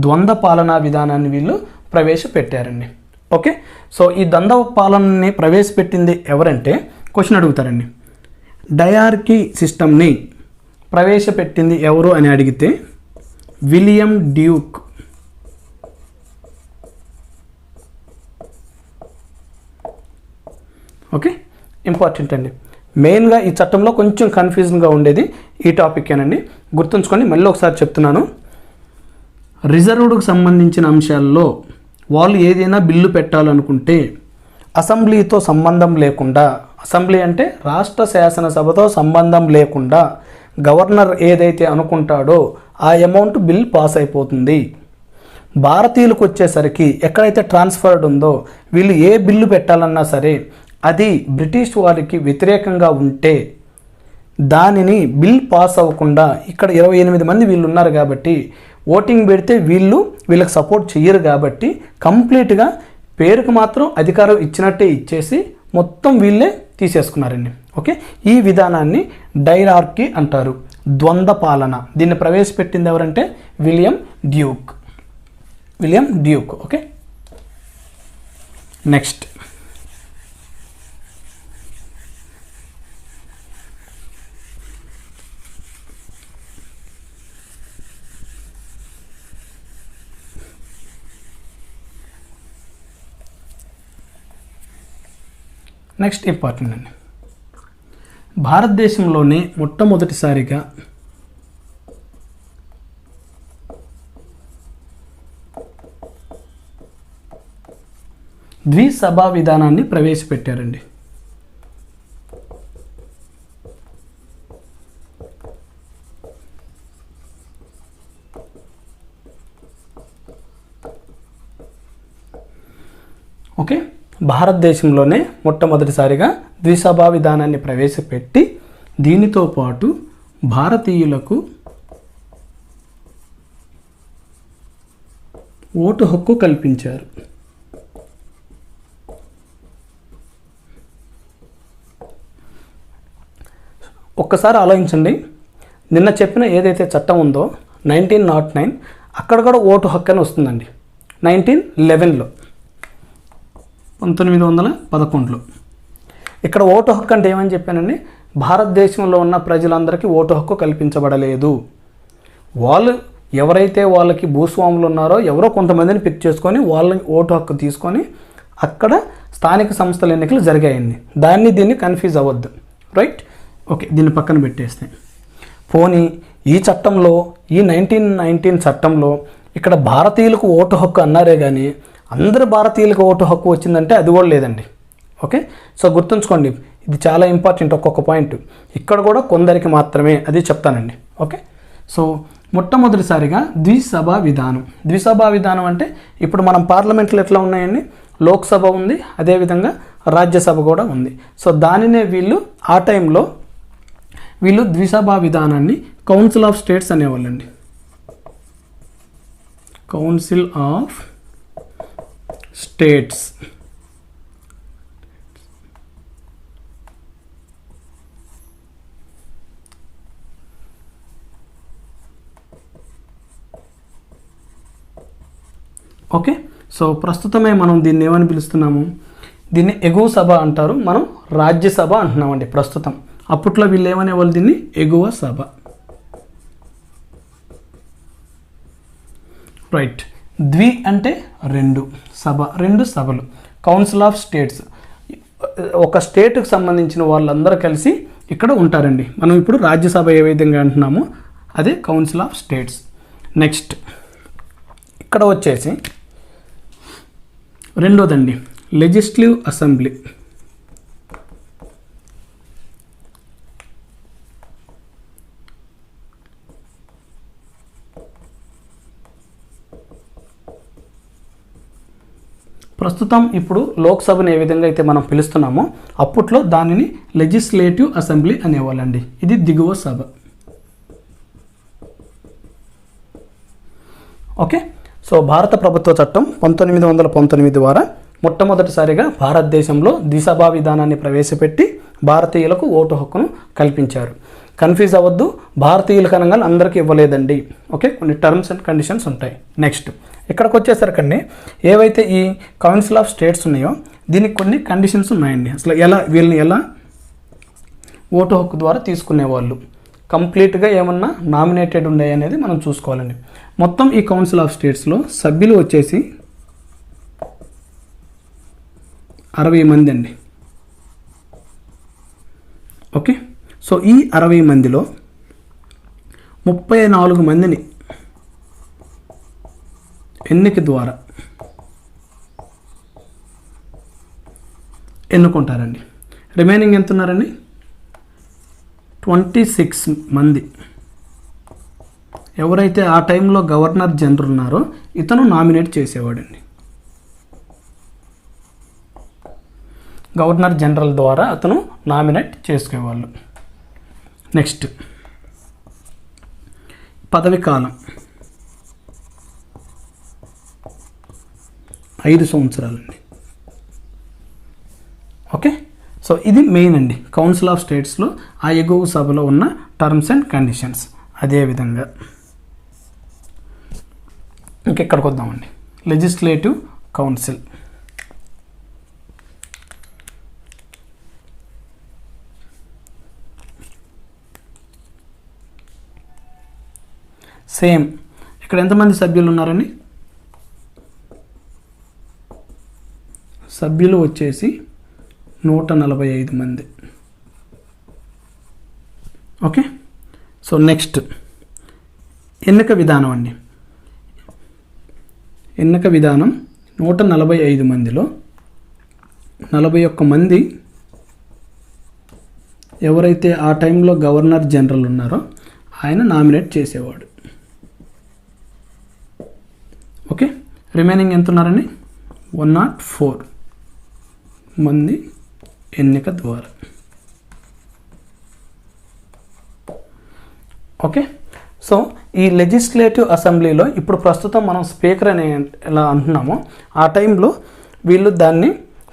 ద్వంద్వ పాలనా విధానాన్ని వీళ్ళు ప్రవేశపెట్టారండి. ఓకే, సో ఈ ద్వంద్వ పాలనని ప్రవేశపెట్టింది ఎవరంటే క్వశ్చన్ అడుగుతారండి. డయార్కీ సిస్టమ్ని ప్రవేశపెట్టింది ఎవరు అని అడిగితే విలియం డ్యూక్. ఓకే, ఇంపార్టెంట్ అండి. మెయిన్గా ఈ చట్టంలో కొంచెం కన్ఫ్యూజన్గా ఉండేది ఈ టాపిక్కేనండి, గుర్తుంచుకొని మళ్ళీ ఒకసారి చెప్తున్నాను. రిజర్వ్డ్కి సంబంధించిన అంశాల్లో వాళ్ళు ఏదైనా బిల్లు పెట్టాలనుకుంటే అసెంబ్లీతో సంబంధం లేకుండా, అసెంబ్లీ అంటే రాష్ట్ర శాసనసభతో సంబంధం లేకుండా గవర్నర్ ఏదైతే అనుకుంటాడో ఆ అమౌంట్ బిల్ పాస్ అయిపోతుంది. భారతీయులకు వచ్చేసరికి ఎక్కడైతే ట్రాన్స్ఫర్డ్ ఉందో వీళ్ళు ఏ బిల్లు పెట్టాలన్నా సరే అది బ్రిటిష్ వారికి వ్యతిరేకంగా ఉంటే దానిని బిల్ పాస్ అవ్వకుండా, ఇక్కడ 28 మంది వీళ్ళు ఉన్నారు కాబట్టి ఓటింగ్ పెడితే వీళ్ళకి సపోర్ట్ చెయ్యరు కాబట్టి కంప్లీట్గా పేరుకు మాత్రం అధికారం ఇచ్చినట్టే ఇచ్చేసి మొత్తం వీళ్ళే తీసేసుకున్నారండి. ఓకే, ఈ విధానాన్ని డైరార్కీ అంటారు, ద్వంద్వ పాలన. దీన్ని ప్రవేశపెట్టింది ఎవరంటే William Duke. Okay, next important అండి. భారతదేశంలోనే మొట్టమొదటిసారిగా ద్విసభా విధానాన్ని ప్రవేశపెట్టారండి. ఓకే, భారతదేశంలోనే మొట్టమొదటిసారిగా ద్విసభా విధానాన్ని ప్రవేశపెట్టి దీనితో పాటు భారతీయులకు ఓటు హక్కు కల్పించారు. ఒక్కసారి ఆలోచించండి, నిన్న చెప్పిన ఏదైతే చట్టం ఉందో 1909 అక్కడ కూడా ఓటు హక్కు అని వస్తుందండి. 1911లో 1911లో ఇక్కడ ఓటు హక్కు అంటే ఏమని చెప్పానండి, భారతదేశంలో ఉన్న ప్రజలందరికీ ఓటు హక్కు కల్పించబడలేదు. వాళ్ళు ఎవరైతే వాళ్ళకి భూస్వాములు ఉన్నారో ఎవరో కొంతమందిని పిక్ చేసుకొని వాళ్ళని ఓటు హక్కు తీసుకొని అక్కడ స్థానిక సంస్థల ఎన్నికలు జరిగాయండి. దీన్ని కన్ఫ్యూజ్ అవ్వద్దు, రైట్? ఓకే, దీన్ని పక్కన పెట్టేస్తే పోనీ ఈ చట్టంలో ఈ 1919 చట్టంలో ఇక్కడ భారతీయులకు ఓటు హక్కు అన్నారే కానీ అందరు భారతీయులకు ఓటు హక్కు వచ్చిందంటే అది కూడా లేదండి. ఓకే, సో గుర్తుంచుకోండి, ఇది చాలా ఇంపార్టెంట్. ఒక్కొక్క పాయింట్ ఇక్కడ కూడా కొందరికి మాత్రమే, అది చెప్తానండి. ఓకే, సో మొట్టమొదటిసారిగా ద్విసభా విధానం అంటే ఇప్పుడు మనం పార్లమెంట్లో ఎట్లా ఉన్నాయండి, లోక్సభ ఉంది, అదేవిధంగా రాజ్యసభ కూడా ఉంది. సో దానినే ఆ టైంలో వీళ్ళు ద్విసభా విధానాన్ని కౌన్సిల్ ఆఫ్ స్టేట్స్ అనేవాళ్ళండి. Council of states. Okay, so ప్రస్తుతమే మనం దీన్ని ఏమని పిలుస్తున్నాము, దీన్ని ఎగువ సభ అంటారు, మనం రాజ్యసభ అంటున్నామండి ప్రస్తుతం. అప్పట్లో వీళ్ళు ఏమనేవాళ్ళు, దీన్ని ఎగువ సభ, రైట్? ద్వి అంటే రెండు, రెండు సభలు, కౌన్సిల్ ఆఫ్ స్టేట్స్. ఒక స్టేట్కి సంబంధించిన వాళ్ళందరూ కలిసి ఇక్కడ ఉంటారండి. మనం ఇప్పుడు రాజ్యసభ ఏ విధంగా అంటున్నామో అదే కౌన్సిల్ ఆఫ్ స్టేట్స్. నెక్స్ట్ ఇక్కడ వచ్చేసి రెండోదండి లెజిస్లేటివ్ అసెంబ్లీ. ప్రస్తుతం ఇప్పుడు లోక్సభను ఏ విధంగా అయితే మనం పిలుస్తున్నామో అప్పట్లో దానిని లెజిస్లేటివ్ అసెంబ్లీ అనేవాళ్ళండి. ఇది దిగువ సభ. ఓకే, సో భారత ప్రభుత్వ చట్టం 1919 ద్వారా మొట్టమొదటిసారిగా భారతదేశంలో ద్విసభా విధానాన్ని ప్రవేశపెట్టి భారతీయులకు ఓటు హక్కును కల్పించారు. కన్ఫ్యూజ్ అవ్వద్దు, భారతీయులకు అనగా అందరికీ ఇవ్వలేదండి. ఓకే, కొన్ని టర్మ్స్ అండ్ కండిషన్స్ ఉంటాయి. నెక్స్ట్ ఇక్కడికి వచ్చేసరికండి ఏవైతే ఈ కౌన్సిల్ ఆఫ్ స్టేట్స్ ఉన్నాయో దీనికి కొన్ని కండిషన్స్ ఉన్నాయండి. అసలు వీళ్ళని ఎలా ఓటు హక్కు ద్వారా తీసుకునేవాళ్ళు, కంప్లీట్గా ఏమన్నా నామినేటెడ్ ఉన్నాయి అనేది మనం చూసుకోవాలండి. మొత్తం ఈ కౌన్సిల్ ఆఫ్ స్టేట్స్లో సభ్యులు వచ్చేసి 60 మంది అండి. ఓకే, సో ఈ 60 మందిలో 34 మందిని ఎన్నిక ద్వారా ఎన్నుకుంటారండి. రిమైనింగ్ ఎంత ఉన్నారండి, 26 మంది. ఎవరైతే ఆ టైంలో గవర్నర్ జనరల్ ఉన్నారో ఇతను నామినేట్ చేసేవాడండి. గవర్నర్ జనరల్ ద్వారా అతను నామినేట్ చేసుకునేవాళ్ళు. నెక్స్ట్ పదవి కాలం 5 సంవత్సరాలండి. ఓకే, సో ఇది మెయిన్ అండి కౌన్సిల్ ఆఫ్ స్టేట్స్లో ఆ ఎగువ సభలో ఉన్న టర్మ్స్ అండ్ కండిషన్స్. అదేవిధంగా ఇంకెక్కడికి వద్దామండి, లెజిస్లేటివ్ కౌన్సిల్. సేమ్ ఇక్కడ ఎంతమంది సభ్యులు ఉన్నారని, సభ్యులు వచ్చేసి 145 మంది. ఓకే. సో నెక్స్ట్ ఎన్నిక విధానం అండి. ఎన్నిక విధానం 145 మందిలో 41 మంది ఎవరైతే ఆ టైంలో గవర్నర్ జనరల్ ఉన్నారో ఆయన నామినేట్ చేసేవాడు. ఓకే, రిమైనింగ్ ఎంత ఉన్నారని 104 మంది ఎన్నిక ద్వారా. ఓకే, సో ఈ లెజిస్లేటివ్ అసెంబ్లీలో ఇప్పుడు ప్రస్తుతం మనం స్పీకర్ అని ఎలా అంటున్నామో ఆ టైంలో వీళ్ళు దాన్ని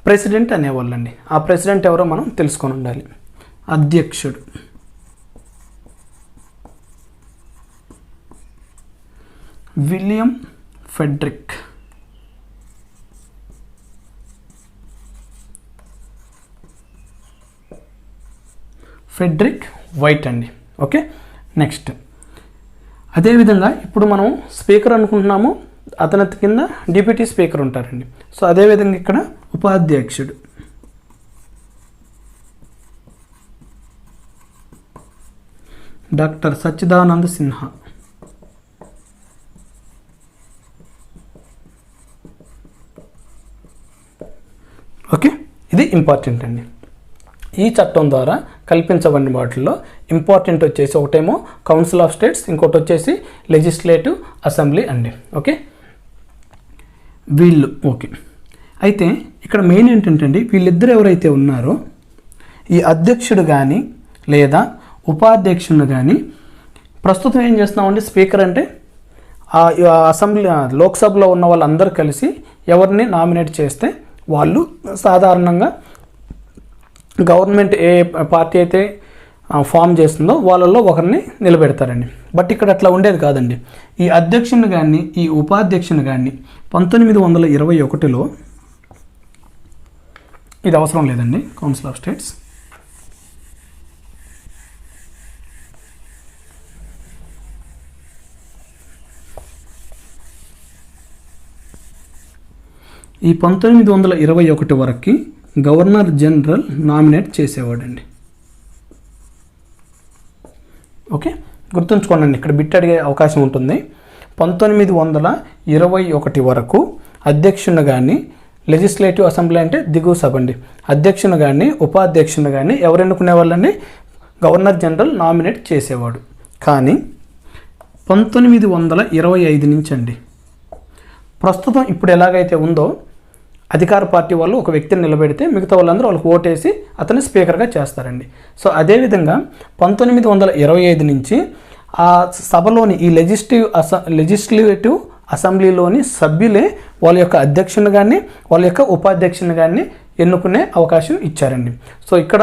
ప్రెసిడెంట్ అనేవాళ్ళండి. ఆ ప్రెసిడెంట్ ఎవరో మనం తెలుసుకొని ఉండాలి. అధ్యక్షుడు విలియం ఫెడ్రిక్. ఫెడ్రిక్ వైట్ అండి. ఓకే, నెక్స్ట్ అదేవిధంగా ఇప్పుడు మనం స్పీకర్ అనుకుంటున్నాము, అతని కింద డిప్యూటీ స్పీకర్ ఉంటారండి. సో అదేవిధంగా ఇక్కడ ఉపాధ్యక్షుడు డాక్టర్ సచ్చిదానంద సిన్హా. ఓకే, ఇది ఇంపార్టెంట్ అండి. ఈ చట్టం ద్వారా కల్పించబడిన వాటిల్లో ఇంపార్టెంట్ వచ్చేసి ఒకటేమో కౌన్సిల్ ఆఫ్ స్టేట్స్, ఇంకోటి వచ్చేసి లెజిస్లేటివ్ అసెంబ్లీ అండి. ఓకే, వీళ్ళు ఓకే. అయితే ఇక్కడ మెయిన్ ఏంటంటే అండి, వీళ్ళిద్దరు ఎవరైతే ఉన్నారో ఈ అధ్యక్షుడు కానీ లేదా ఉపాధ్యక్షుడు కానీ ప్రస్తుతం ఏం చేస్తున్నామండి, స్పీకర్ అంటే ఆ అసెంబ్లీ లోక్సభలో ఉన్న వాళ్ళందరూ కలిసి ఎవరిని నామినేట్ చేస్తే వాళ్ళు సాధారణంగా గవర్నమెంట్ ఏ పార్టీ అయితే ఫామ్ చేస్తుందో వాళ్ళల్లో ఒకరిని నిలబెడతారండి. బట్ ఇక్కడ అట్లా ఉండేది కాదండి. ఈ అధ్యక్షుని కానీ ఈ ఉపాధ్యక్షుని కానీ 1921లో ఇది అవసరం లేదండి. కౌన్సిల్ ఆఫ్ స్టేట్స్ ఈ 1921 వరకు గవర్నర్ జనరల్ నామినేట్ చేసేవాడండి. ఓకే, గుర్తుంచుకోండి, ఇక్కడ బిట్ అడిగే అవకాశం ఉంటుంది. 1921 వరకు అధ్యక్షుని కానీ లెజిస్లేటివ్ అసెంబ్లీ అంటే దిగువ సభ అండి, అధ్యక్షుని కానీ ఉపాధ్యక్షుని కానీ ఎవరు ఎన్నుకునే వాళ్ళని గవర్నర్ జనరల్ నామినేట్ చేసేవాడు. కానీ 1925 నుంచి అండి ప్రస్తుతం ఇప్పుడు ఎలాగైతే ఉందో అధికార పార్టీ వాళ్ళు ఒక వ్యక్తిని నిలబెడితే మిగతా వాళ్ళందరూ వాళ్ళకి ఓటేసి అతన్ని స్పీకర్గా చేస్తారండి. సో అదేవిధంగా 1925 నుంచి ఆ సభలోని ఈ లెజిస్లేటివ్ అసెంబ్లీలోని సభ్యులే వాళ్ళ యొక్క అధ్యక్షుని కానీ వాళ్ళ యొక్క ఉపాధ్యక్షుని కానీ ఎన్నుకునే అవకాశం ఇచ్చారండి. సో ఇక్కడ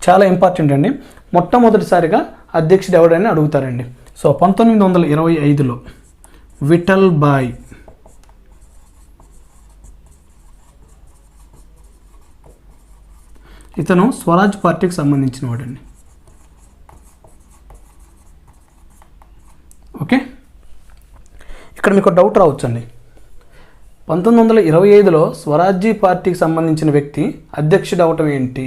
చాలా ఇంపార్టెంట్ అండి. మొట్టమొదటిసారిగా అధ్యక్షుడు ఎవడని అడుగుతారండి. సో 1925లో విఠల్ భాయ్ ఇతను స్వరాజ్ పార్టీకి సంబంధించిన వాడండి. ఓకే, ఇక్కడ మీకు డౌట్ రావచ్చండి, 1925లో స్వరాజ్య పార్టీకి సంబంధించిన వ్యక్తి అధ్యక్షుడు అవటం ఏంటి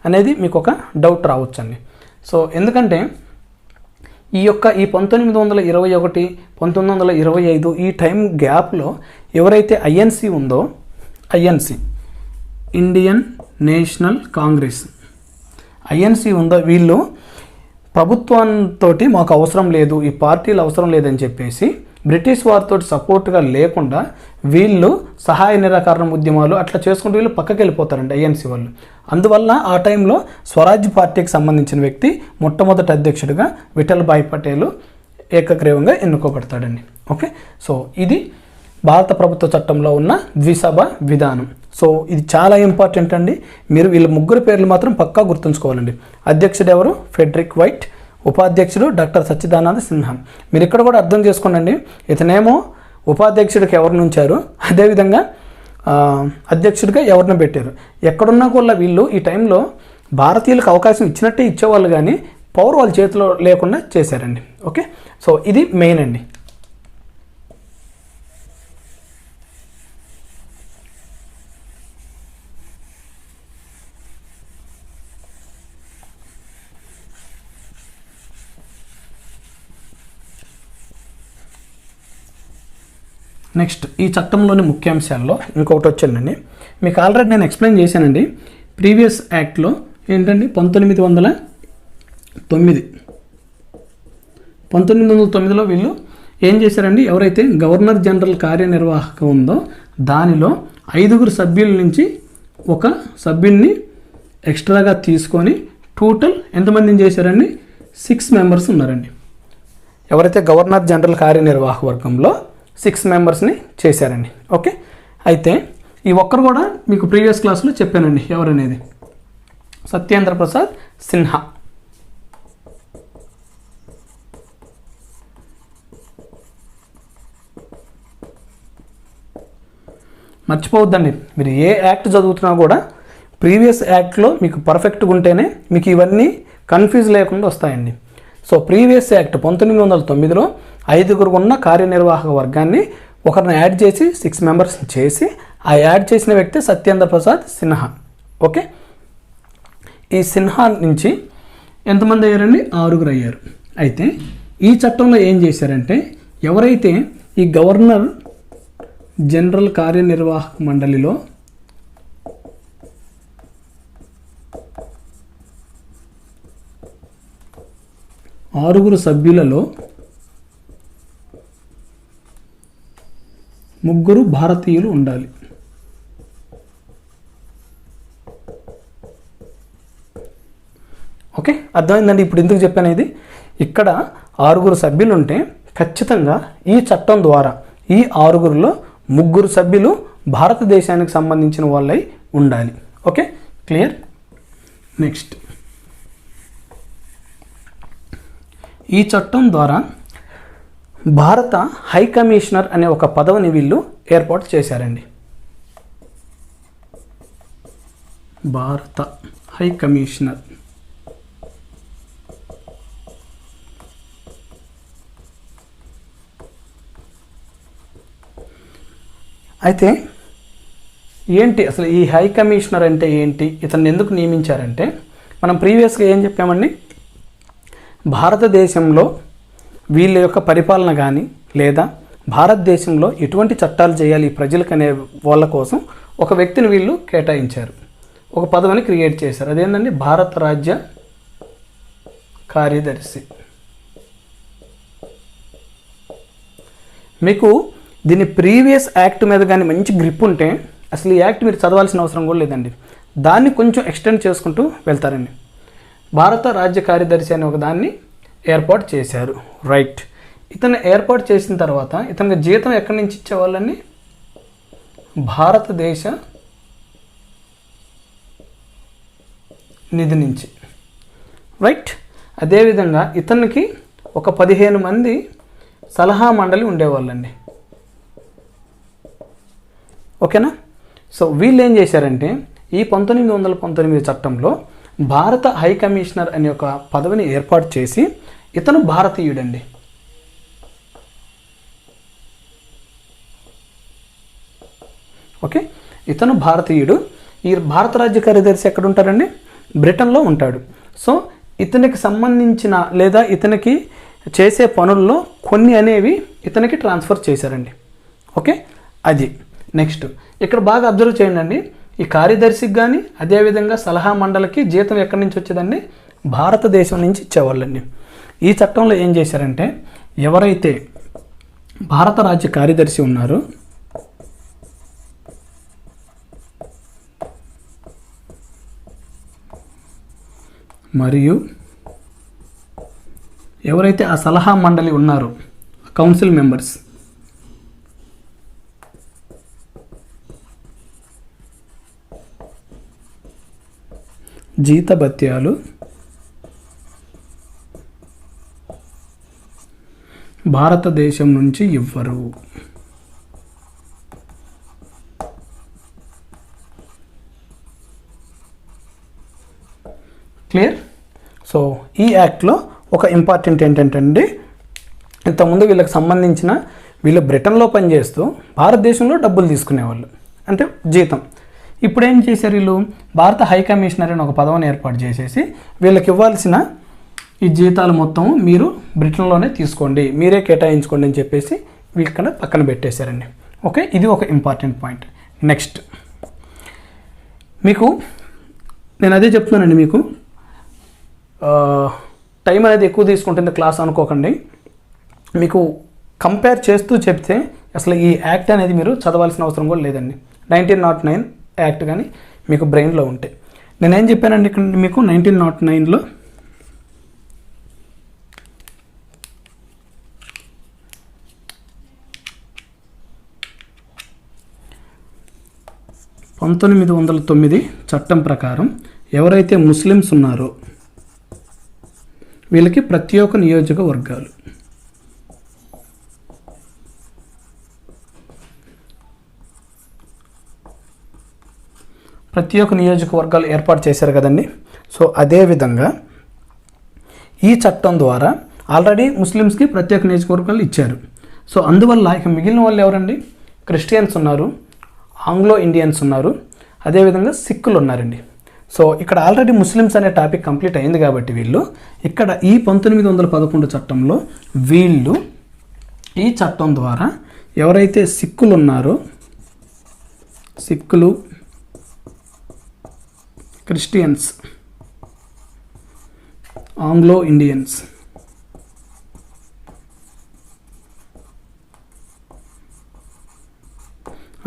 అనేది మీకు ఒక డౌట్ రావచ్చండి. సో ఎందుకంటే ఈ 1921, 1925 ఈ టైం గ్యాప్లో ఎవరైతే ఐఎన్సి ఉందో, INC Indian national Congress INC ఉందో వీళ్ళు ప్రభుత్వంతో మాకు అవసరం లేదు, ఈ పార్టీలు అవసరం లేదని చెప్పేసి బ్రిటిష్ వారితో సపోర్ట్గా లేకుండా వీళ్ళు సహాయ నిరాకరణ ఉద్యమాలు అట్లా చేసుకుంటూ వీళ్ళు పక్కకి వెళ్ళిపోతారండి ఐఎన్సి వాళ్ళు. అందువల్ల ఆ టైంలో స్వరాజ్య పార్టీకి సంబంధించిన వ్యక్తి మొట్టమొదటి అధ్యక్షుడిగా విఠల్ భాయ్ పటేల్ ఏకగ్రీవంగా ఎన్నుకోబడతాడండి. ఓకే, సో ఇది భారత ప్రభుత్వ చట్టంలో ఉన్న ద్విసభ విధానం. సో ఇది చాలా ఇంపార్టెంట్ అండి. మీరు వీళ్ళ ముగ్గురు పేర్లు మాత్రం పక్కా గుర్తుంచుకోవాలండి. అధ్యక్షుడు ఎవరు? Frederick White. ఉపాధ్యక్షుడు డాక్టర్ సచ్చిదానంద సిన్హా. మీరు ఇక్కడ కూడా అర్థం చేసుకోండి, ఇతనేమో ఉపాధ్యక్షుడికి ఎవరిని ఉంచారు, అదేవిధంగా అధ్యక్షుడిగా ఎవరిని పెట్టారు. ఎక్కడున్నా కూడా వీళ్ళు ఈ టైంలో భారతీయులకు అవకాశం ఇచ్చినట్టే ఇచ్చేవాళ్ళు, కానీ పవర్ వాళ్ళ చేతిలో లేకుండా చేశారండి. ఓకే, సో ఇది మెయిన్ అండి. నెక్స్ట్ ఈ చట్టంలోని ముఖ్యాంశాల్లో ఇంకొకటి వచ్చిందండి, మీకు ఆల్రెడీ నేను ఎక్స్ప్లెయిన్ చేశానండి. ప్రీవియస్ యాక్ట్లో ఏంటండి 1909లో వీళ్ళు ఏం చేశారండి, ఎవరైతే గవర్నర్ జనరల్ కార్యనిర్వాహకం ఉందో దానిలో 5 సభ్యుల నుంచి ఒక సభ్యుడిని ఎక్స్ట్రాగా తీసుకొని టోటల్ ఎంతమందిని చేశారండి, 6 మెంబర్స్ ఉన్నారండి. ఎవరైతే గవర్నర్ జనరల్ కార్యనిర్వాహక వర్గంలో 6 మెంబర్స్ని చేశారండి. ఓకే, అయితే ఈ ఒక్కరు కూడా మీకు ప్రీవియస్ క్లాస్లో చెప్పానండి, ఎవరనేది సత్యేంద్ర ప్రసాద్ సిన్హా. మర్చిపోవద్దండి, మీరు ఏ యాక్ట్ చదువుతున్నా కూడా ప్రీవియస్ యాక్ట్లో మీకు పర్ఫెక్ట్గా ఉంటేనే మీకు ఇవన్నీ కన్ఫ్యూజ్ లేకుండా వస్తాయండి. సో ప్రీవియస్ యాక్ట్ 1909లో 5 ఉన్న కార్యనిర్వాహక వర్గాన్ని ఒకరిని యాడ్ చేసి 6 మెంబర్స్ చేసి ఆ యాడ్ చేసిన వ్యక్తి సత్యేంద్ర ప్రసాద్ సిన్హా. ఓకే, ఈ సిన్హా నుంచి ఎంతమంది అయ్యారండి, 6 అయ్యారు. అయితే ఈ చట్టంలో ఏం చేశారంటే, ఎవరైతే ఈ గవర్నర్ జనరల్ కార్యనిర్వాహక మండలిలో ఆరుగురు సభ్యులలో 3 భారతీయులు ఉండాలి. ఓకే, అర్థమైందండి. ఇప్పుడు ఎందుకు చెప్పాను ఇది, ఇక్కడ 6 సభ్యులు ఉంటే ఖచ్చితంగా ఈ చట్టం ద్వారా ఈ 6లో 3 సభ్యులు భారతదేశానికి సంబంధించిన వాళ్ళై ఉండాలి. Okay, clear. నెక్స్ట్, ఈ చట్టం ద్వారా భారత హై కమిషనర్ అనే ఒక పదవిని వీళ్ళు ఏర్పాటు చేశారండి. భారత హై కమిషనర్. అయితే ఏంటి అసలు ఈ హై కమిషనర్ అంటే ఏంటి, ఇతన్ని ఎందుకు నియమించారంటే, మనం ప్రీవియస్గా ఏం చెప్పామండి, భారతదేశంలో వీళ్ళ యొక్క పరిపాలన కానీ లేదా భారతదేశంలో ఎటువంటి చట్టాలు చేయాలి ఈ ప్రజలకు అనే వాళ్ళ కోసం ఒక వ్యక్తిని వీళ్ళు కేటాయించారు, ఒక పదవిని క్రియేట్ చేశారు. అదేంటండి, భారత రాజ్య కార్యదర్శి. మీకు దీని ప్రీవియస్ యాక్ట్ మీద కానీ మంచి గ్రిప్ ఉంటే అసలు ఈ యాక్ట్ మీరు చదవాల్సిన అవసరం కూడా లేదండి, దాన్ని కొంచెం ఎక్స్టెండ్ చేసుకుంటూ వెళ్తారండి. భారత రాజ్య కార్యదర్శి అనే ఒక దాన్ని ఏర్పాటు చేశారు. రైట్, ఇతను ఏర్పాటు చేసిన తర్వాత ఇతనికి జీతం ఎక్కడి నుంచి ఇచ్చేవాళ్ళని, భారతదేశ నిధి నుంచి. రైట్, అదేవిధంగా ఇతనికి ఒక 15 మంది సలహా మండలి ఉండేవాళ్ళండి. ఓకేనా. సో వీళ్ళు ఏం చేశారంటే, ఈ 1919 చట్టంలో భారత హై కమిషనర్ అనే ఒక పదవిని ఏర్పాటు చేసి, ఇతను భారతీయుడండి. ఓకే, ఇతను భారతీయుడు. ఈ భారత రాజ్య కార్యదర్శి ఎక్కడ ఉంటారండి, బ్రిటన్లో ఉంటాడు. సో ఇతనికి సంబంధించిన లేదా ఇతనికి చేసే పనుల్లో కొన్ని అనేవి ఇతనికి ట్రాన్స్ఫర్ చేశారండి. ఓకే, అది. నెక్స్ట్, ఇక్కడ బాగా అబ్జర్వ్ చేయండి, ఈ కార్యదర్శికి కానీ అదేవిధంగా సలహా మండలికి జీతం ఎక్కడి నుంచి వచ్చేదండి, భారతదేశం నుంచి ఇచ్చేవాళ్ళండి. ఈ చట్టంలో ఏం చేశారంటే, ఎవరైతే భారత రాజ్య కార్యదర్శి ఉన్నారో మరియు ఎవరైతే ఆ సలహా మండలి ఉన్నారో కౌన్సిల్ మెంబర్స్, జీతభత్యాలు భారతదేశం నుంచి ఇవ్వరు. క్లియర్. సో ఈ యాక్ట్లో ఒక ఇంపార్టెంట్ ఏంటంటే, ఇంతకుముందు వీళ్ళకి సంబంధించిన వీళ్ళు బ్రిటన్లో పనిచేస్తూ భారతదేశంలో డబ్బులు తీసుకునేవాళ్ళు, అంటే జీతం. ఇప్పుడు ఏం చేశారు, వీళ్ళు భారత హై కమిషనర్ అని ఒక పదవిని ఏర్పాటు చేసేసి వీళ్ళకి ఇవ్వాల్సిన ఈ జీతాలు మొత్తం మీరు బ్రిటన్లోనే తీసుకోండి, మీరే కేటాయించుకోండి అని చెప్పేసి ఇక్కడ పక్కన పెట్టేశారండి. ఓకే, ఇది ఒక ఇంపార్టెంట్ పాయింట్. నెక్స్ట్ మీకు నేను అదే చెప్తున్నానండి, మీకు టైం అనేది ఎక్కువ తీసుకుంటుంది క్లాస్ అనుకోకండి. మీకు కంపేర్ చేస్తూ చెప్తే అసలు ఈ యాక్ట్ అనేది మీరు చదవాల్సిన అవసరం కూడా లేదండి. 1909 యాక్ట్ కానీ మీకు బ్రెయిన్లో ఉంటే. నేనేం చెప్పానండి ఇక్కడ మీకు 1909లో (1909) చట్టం ప్రకారం ఎవరైతే ముస్లిమ్స్ ఉన్నారో వీళ్ళకి ప్రత్యేక నియోజకవర్గాలు, ఏర్పాటు చేశారు కదండి. సో అదేవిధంగా ఈ చట్టం ద్వారా ఆల్రెడీ ముస్లిమ్స్కి ప్రత్యేక నియోజకవర్గాలు ఇచ్చారు. సో అందువల్ల ఇక మిగిలిన వాళ్ళు ఎవరండి? క్రిస్టియన్స్ ఉన్నారు, ఆంగ్లో ఇండియన్స్ ఉన్నారు, అదేవిధంగా సిక్కులు ఉన్నారండి. సో ఇక్కడ ఆల్రెడీ ముస్లిమ్స్ అనే టాపిక్ కంప్లీట్ అయింది కాబట్టి వీళ్ళు ఇక్కడ ఈ 1911 చట్టంలో వీళ్ళు ఈ చట్టం ద్వారా ఎవరైతే సిక్కులు ఉన్నారో, సిక్కులు, క్రిస్టియన్స్, ఆంగ్లో ఇండియన్స్,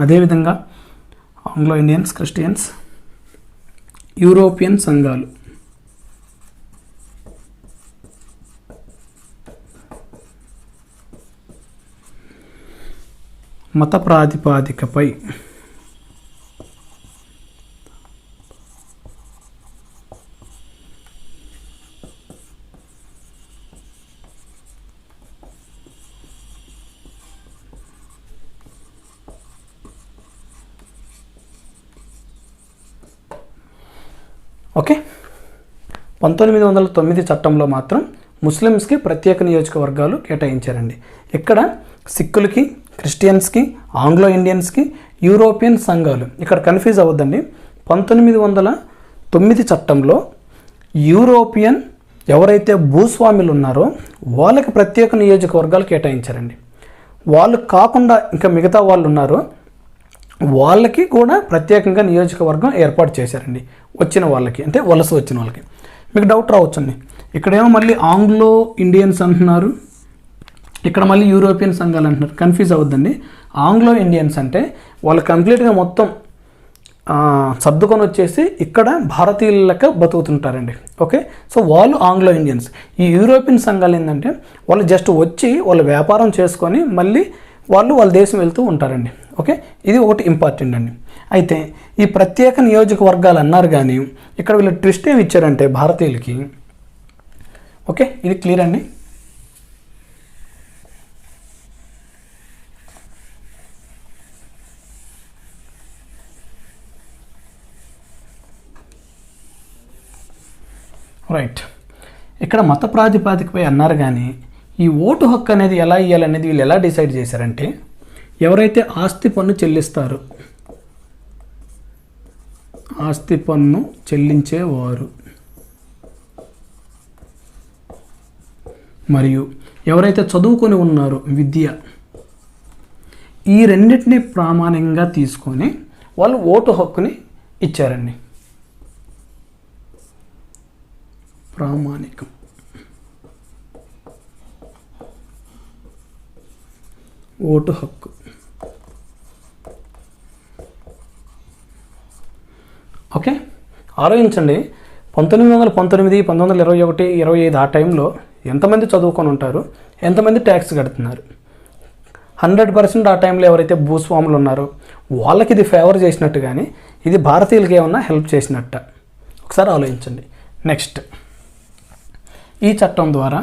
అదేవిధంగా ఆంగ్లో ఇండియన్స్, క్రిస్టియన్స్, యూరోపియన్ సంఘాలు, మత ప్రాతిపాదికపై ఓకే 1909 చట్టంలో మాత్రం ముస్లిమ్స్కి ప్రత్యేక నియోజకవర్గాలు కేటాయించారండి. ఇక్కడ సిక్కులకి, క్రిస్టియన్స్కి, ఆంగ్లో ఇండియన్స్కి, యూరోపియన్ సంఘాలు, ఇక్కడ కన్ఫ్యూజ్ అవ్వద్దండి. 1909 చట్టంలో యూరోపియన్ ఎవరైతే భూస్వాములు ఉన్నారో వాళ్ళకి ప్రత్యేక నియోజకవర్గాలు కేటాయించారండి. వాళ్ళు కాకుండా ఇంకా మిగతా వాళ్ళు ఉన్నారో వాళ్ళకి కూడా ప్రత్యేకంగా నియోజకవర్గం ఏర్పాటు చేశారండి. వచ్చిన వాళ్ళకి, అంటే వలస వచ్చిన వాళ్ళకి. మీకు డౌట్ రావచ్చండి, ఇక్కడేమో మళ్ళీ ఆంగ్లో ఇండియన్స్ అంటున్నారు, ఇక్కడ మళ్ళీ యూరోపియన్ సంఘాలు అంటున్నారు. కన్ఫ్యూజ్ అవ్వద్దండి. ఆంగ్లో ఇండియన్స్ అంటే వాళ్ళు కంప్లీట్గా మొత్తం సర్దుకొని వచ్చేసి ఇక్కడ భారతీయుల లెక్క బతుకుతుంటారండి. ఓకే, సో వాళ్ళు ఆంగ్లో ఇండియన్స్. ఈ యూరోపియన్ సంఘాలు ఏంటంటే వాళ్ళు జస్ట్ వచ్చి వాళ్ళు వ్యాపారం చేసుకొని మళ్ళీ వాళ్ళ దేశం వెళ్తూ ఉంటారండి. ఓకే, ఇది ఒకటి ఇంపార్టెంట్ అండి. అయితే ఈ ప్రత్యేక నియోజకవర్గాలు అన్నారు కానీ ఇక్కడ వీళ్ళు ట్విస్ట్ ఏమి ఇచ్చారంటే భారతీయులకి. ఓకే, ఇది క్లియర్ అండి. రైట్, ఇక్కడ మత ప్రాతిపాదికపై అన్నారు కానీ ఈ ఓటు హక్కు అనేది ఎలా ఇవ్వాలనేది వీళ్ళు ఎలా డిసైడ్ చేశారంటే ఎవరైతే ఆస్తి పన్ను చెల్లిస్తారో, ఆస్తి పన్ను చెల్లించేవారు మరియు ఎవరైతే చదువుకొని ఉన్నారో విద్య, ఈ రెండింటిని ప్రామాణికంగా తీసుకొని వాళ్ళు ఓటు హక్కుని ఇచ్చారండి. ప్రామాణికం, ఓటు హక్కు. ఓకే, ఆలోచించండి. 1919, 1921, 25 ఆ టైంలో ఎంతమంది చదువుకొని ఉంటారు, ఎంతమంది ట్యాక్స్ కడుతున్నారు? 100% ఆ టైంలో ఎవరైతే భూస్వాములు ఉన్నారో వాళ్ళకి ఇది ఫేవర్ చేసినట్టు కానీ ఇది భారతీయులకి ఏమన్నా హెల్ప్ చేసినట్ట? ఒకసారి ఆలోచించండి. నెక్స్ట్, ఈ చట్టం ద్వారా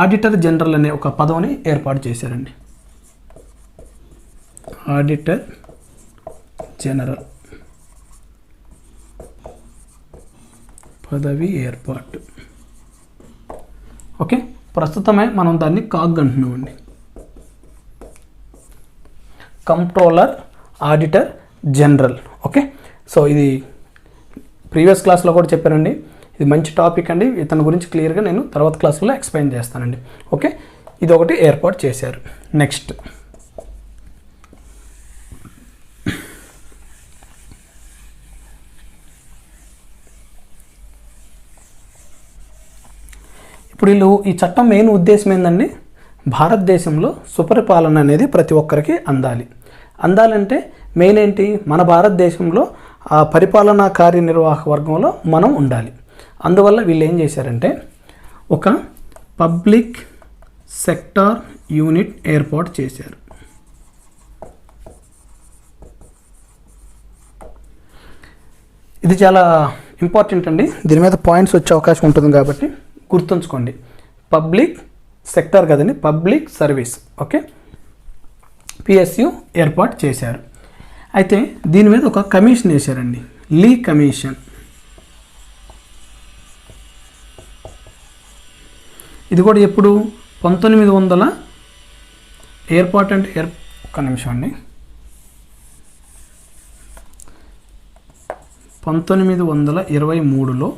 ఆడిటర్ జనరల్ అనే ఒక పదవిని ఏర్పాటు చేశారండి. ఆడిటర్ జనరల్ పదవి ఏర్పాటు. ఓకే, ప్రస్తుతమే మనం దాన్ని కాగ్ అంటున్నామండి. Controller auditor general. Okay, so ఇది ప్రీవియస్ క్లాస్లో కూడా చెప్పానండి. ఇది మంచి టాపిక్ అండి. ఇతని గురించి క్లియర్గా నేను తర్వాత క్లాసులో ఎక్స్ప్లెయిన్ చేస్తానండి. ఓకే, ఇది ఒకటి ఏర్పాటు చేశారు. నెక్స్ట్, ఇప్పుడు వీళ్ళు ఈ చట్టం మెయిన్ ఉద్దేశం ఏంటండి, భారతదేశంలో సుపరిపాలన అనేది ప్రతి ఒక్కరికి అందాలంటే మెయిన్ ఏంటి, మన భారతదేశంలో ఆ పరిపాలనా కార్యనిర్వాహక వర్గంలో మనం ఉండాలి. అందువల్ల వీళ్ళు ఏం చేశారంటే ఒక పబ్లిక్ సెక్టార్ యూనిట్ ఏర్పాటు చేశారు. ఇది చాలా ఇంపార్టెంట్ అండి, దీని మీద పాయింట్స్ వచ్చే అవకాశం ఉంటుంది కాబట్టి గుర్తుంచుకోండి. పబ్లిక్ సెక్టార్ కదండి, పబ్లిక్ సర్వీస్. ఓకే, పిఎస్యు ఏర్పాటు చేశారు. అయితే దీని మీద ఒక కమిషన్ వేశారండి, లీ కమిషన్. ఇది కూడా ఎప్పుడు 1900 ఏర్పాటు అంటే ఒక్క నిమిషం అండి, 1923లో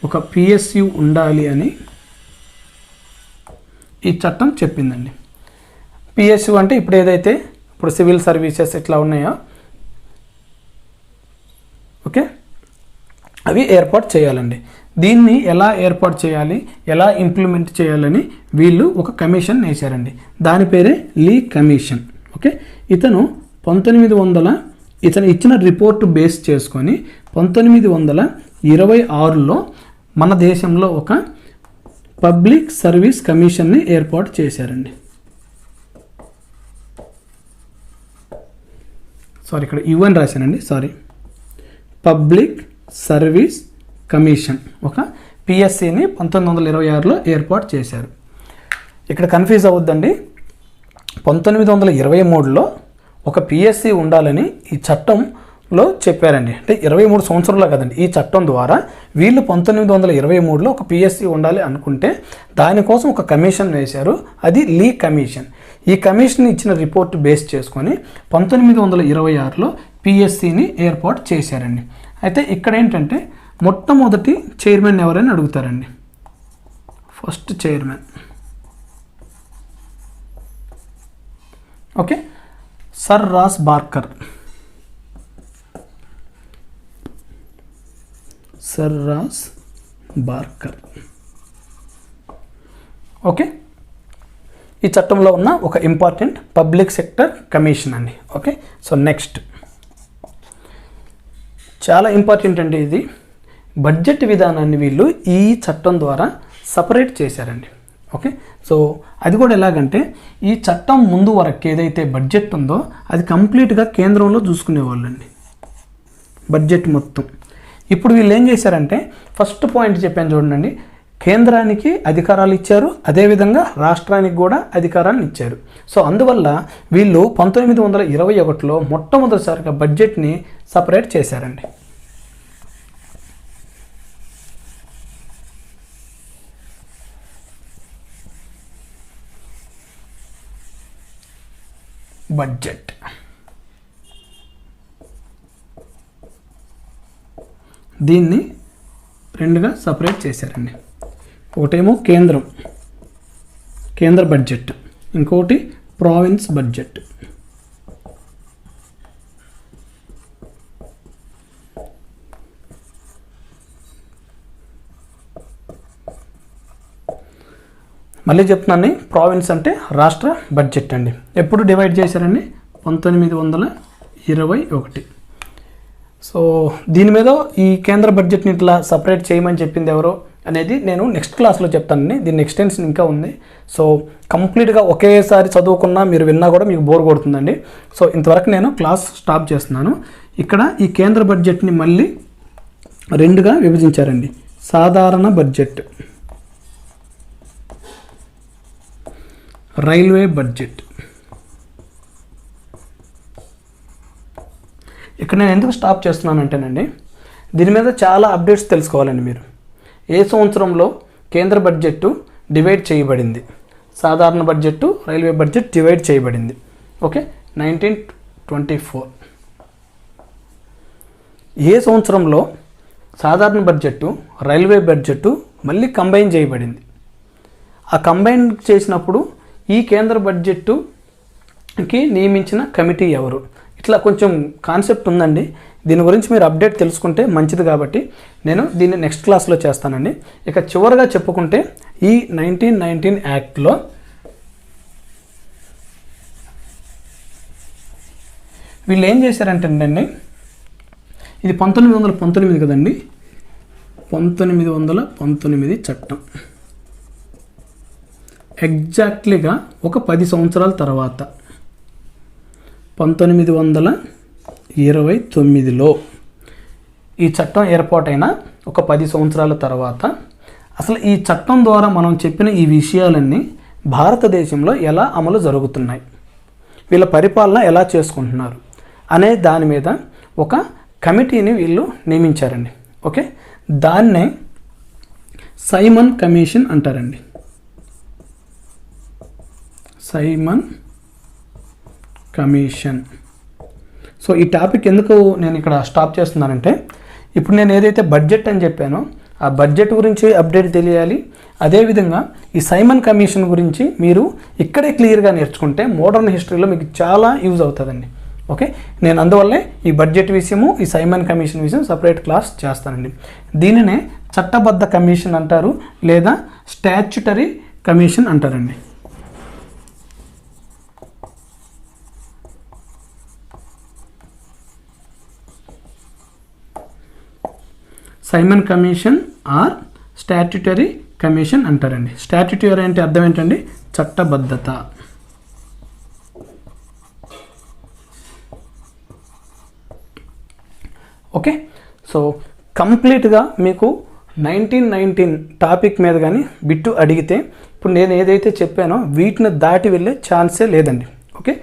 ఒక పిఎస్యు ఉండాలి అని ఈ చట్టం చెప్పిందండి. పిఎస్యు అంటే ఇప్పుడు సివిల్ సర్వీసెస్ ఇట్లా ఉన్నాయో, ఓకే, అవి ఏర్పాటు చేయాలండి. దీన్ని ఎలా ఏర్పాటు చేయాలి, ఎలా ఇంప్లిమెంట్ చేయాలని వీళ్ళు ఒక కమిషన్ వేశారండి. దాని పేరే లీ కమిషన్. ఓకే, ఇతను ఇచ్చిన రిపోర్టు బేస్ చేసుకొని 1926లో మన దేశంలో ఒక పబ్లిక్ సర్వీస్ కమిషన్ని ఏర్పాటు చేశారండి. ఇక్కడ యుఎన్ రాశానండి, పబ్లిక్ సర్వీస్ కమిషన్ ఒక పిఎస్సిని 1926లో ఏర్పాటు చేశారు. ఇక్కడ కన్ఫ్యూజ్ అవ్వద్దండి, 1923లో ఒక పిఎస్సి ఉండాలని ఈ చట్టంలో చెప్పారండి. అంటే 23 సంవత్సరాలు కదండి. ఈ చట్టం ద్వారా వీళ్ళు 1923లో ఒక పిఎస్సి ఉండాలి అనుకుంటే దానికోసం ఒక కమిషన్ వేశారు, అది లీ కమిషన్. ఈ కమిషన్ ఇచ్చిన రిపోర్ట్ బేస్ చేసుకొని 1926లో పిఎస్సిని ఏర్పాటు చేశారండి. అయితే ఇక్కడ ఏంటంటే మొట్టమొదటి చైర్మన్ ఎవరైనా అడుగుతారండి. First chairman, okay, sir Ross Barker. Okay, ఈ చట్టంలో ఉన్న ఒక ఇంపార్టెంట్ పబ్లిక్ సెక్టర్ కమిషన్ అండి. ఓకే, సో నెక్స్ట్ చాలా ఇంపార్టెంట్ అండి, ఇది బడ్జెట్ విధానాన్ని వీళ్ళు ఈ చట్టం ద్వారా సపరేట్ చేశారండి. ఓకే, సో అది కూడా ఎలాగంటే ఈ చట్టం ముందు వరకు ఏదైతే బడ్జెట్ ఉందో అది కంప్లీట్గా కేంద్రంలో చూసుకునేవాళ్ళండి, బడ్జెట్ మొత్తం. ఇప్పుడు వీళ్ళు ఏం చేశారంటే ఫస్ట్ పాయింట్ చెప్పాను చూడండి, కేంద్రానికి అధికారాలు ఇచ్చారు, అదేవిధంగా రాష్ట్రానికి కూడా అధికారాన్ని ఇచ్చారు. సో అందువల్ల వీళ్ళు 1921లో మొట్టమొదటిసారిగా బడ్జెట్ని సపరేట్ చేశారండి. బడ్జెట్ దీన్ని రెండుగా సపరేట్ చేశారండి. ఒకటేమో కేంద్ర బడ్జెట్, ఇంకోటి ప్రావిన్స్ బడ్జెట్. మళ్ళీ చెప్తున్నాను, ప్రావిన్స్ అంటే రాష్ట్ర బడ్జెట్ అండి. ఎప్పుడు డివైడ్ చేశారండి? 1921. సో దీని మీద ఈ కేంద్ర బడ్జెట్ని ఇట్లా సపరేట్ చేయమని చెప్పింది ఎవరో అనేది నేను నెక్స్ట్ క్లాస్లో చెప్తానండి. దీని ఎక్స్టెన్షన్ ఇంకా ఉంది. సో కంప్లీట్గా ఒకేసారి చదువుకున్నా మీరు విన్నా కూడా మీకు బోర్ కొడుతుందండి. సో ఇంతవరకు నేను క్లాస్ స్టాప్ చేస్తున్నాను. ఇక్కడ ఈ కేంద్ర బడ్జెట్ని మళ్ళీ రెండుగా విభజించారండి. సాధారణ బడ్జెట్, రైల్వే బడ్జెట్. ఇక్కడ నేను ఎందుకు స్టాప్ చేస్తున్నానంటేనండి, దీని మీద చాలా అప్డేట్స్ తెలుసుకోవాలండి మీరు. ఏ సంవత్సరంలో కేంద్ర బడ్జెట్ డివైడ్ చేయబడింది, సాధారణ బడ్జెట్, రైల్వే బడ్జెట్ డివైడ్ చేయబడింది. ఓకే, 1924. ఏ సంవత్సరంలో సాధారణ బడ్జెట్, రైల్వే బడ్జెట్ మళ్ళీ కంబైన్ చేయబడింది. ఆ కంబైన్ చేసినప్పుడు ఈ కేంద్ర బడ్జెట్కి నియమించిన కమిటీ ఎవరు, ఇట్లా కొంచెం కాన్సెప్ట్ ఉందండి. దీని గురించి మీరు అప్డేట్ తెలుసుకుంటే మంచిది కాబట్టి నేను దీన్ని నెక్స్ట్ క్లాస్లో చేస్తానండి. ఇక చివరిగా చెప్పుకుంటే ఈ 1919 యాక్ట్లో వీళ్ళు ఏం చేశారంటే అండి, ఇది 1919 కదండి, 1919 చట్టం ఎగ్జాక్ట్లీగా ఒక 10 సంవత్సరాల తర్వాత 1929లో ఈ చట్టం ఏర్పాటైన ఒక 10 సంవత్సరాల తర్వాత అసలు ఈ చట్టం ద్వారా మనం చెప్పిన ఈ విషయాలన్నీ భారతదేశంలో ఎలా అమలు జరుగుతున్నాయి, వీళ్ళ పరిపాలన ఎలా చేసుకుంటున్నారు అనే దాని మీద ఒక కమిటీని వీళ్ళు నియమించారండి. ఓకే, దాన్నే సైమన్ కమిషన్ అంటారండి. Simon commission. సో ఈ టాపిక్ ఎందుకు నేను ఇక్కడ స్టాప్ చేస్తున్నానంటే, ఇప్పుడు నేను ఏదైతే బడ్జెట్ అని చెప్పానో ఆ బడ్జెట్ గురించి అప్డేట్ తెలియాలి. అదేవిధంగా ఈ సైమన్ కమిషన్ గురించి మీరు ఇక్కడే క్లియర్గా నేర్చుకుంటే మోడర్న్ హిస్టరీలో మీకు చాలా యూజ్ అవుతుందండి. ఓకే, నేను అందువల్లే ఈ బడ్జెట్ విషయము, ఈ సైమన్ కమిషన్ విషయం సపరేట్ క్లాస్ చేస్తానండి. దీనినే చట్టబద్ధ కమిషన్ అంటారు లేదా స్టాచ్యుటరీ కమిషన్ అంటారండి. Simon commission or statutory commission అంటారండి. స్టాట్యుటరీ అంటే అర్థం ఏంటండి? చట్టబద్ధత. ఓకే, సో కంప్లీట్గా మీకు 1919 టాపిక్ మీద కానీ బిట్టు అడిగితే ఇప్పుడు నేను ఏదైతే చెప్పానో వీటిని దాటి వెళ్ళే ఛాన్సే లేదండి. ఓకే,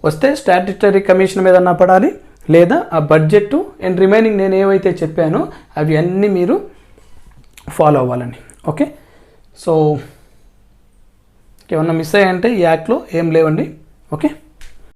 వస్తే స్టాట్యుటరీ కమిషన్ మీద అన్నా పడాలి, లేదా ఆ బడ్జెట్ అండ్ రిమైనింగ్ నేను ఏవైతే చెప్పానో అవి అన్నీ మీరు ఫాలో అవ్వాలండి. ఓకే, సో ఏమన్నా మిస్ అయ్యాయంటే ఈ యాక్ట్లో ఏం లేవండి. ఓకే.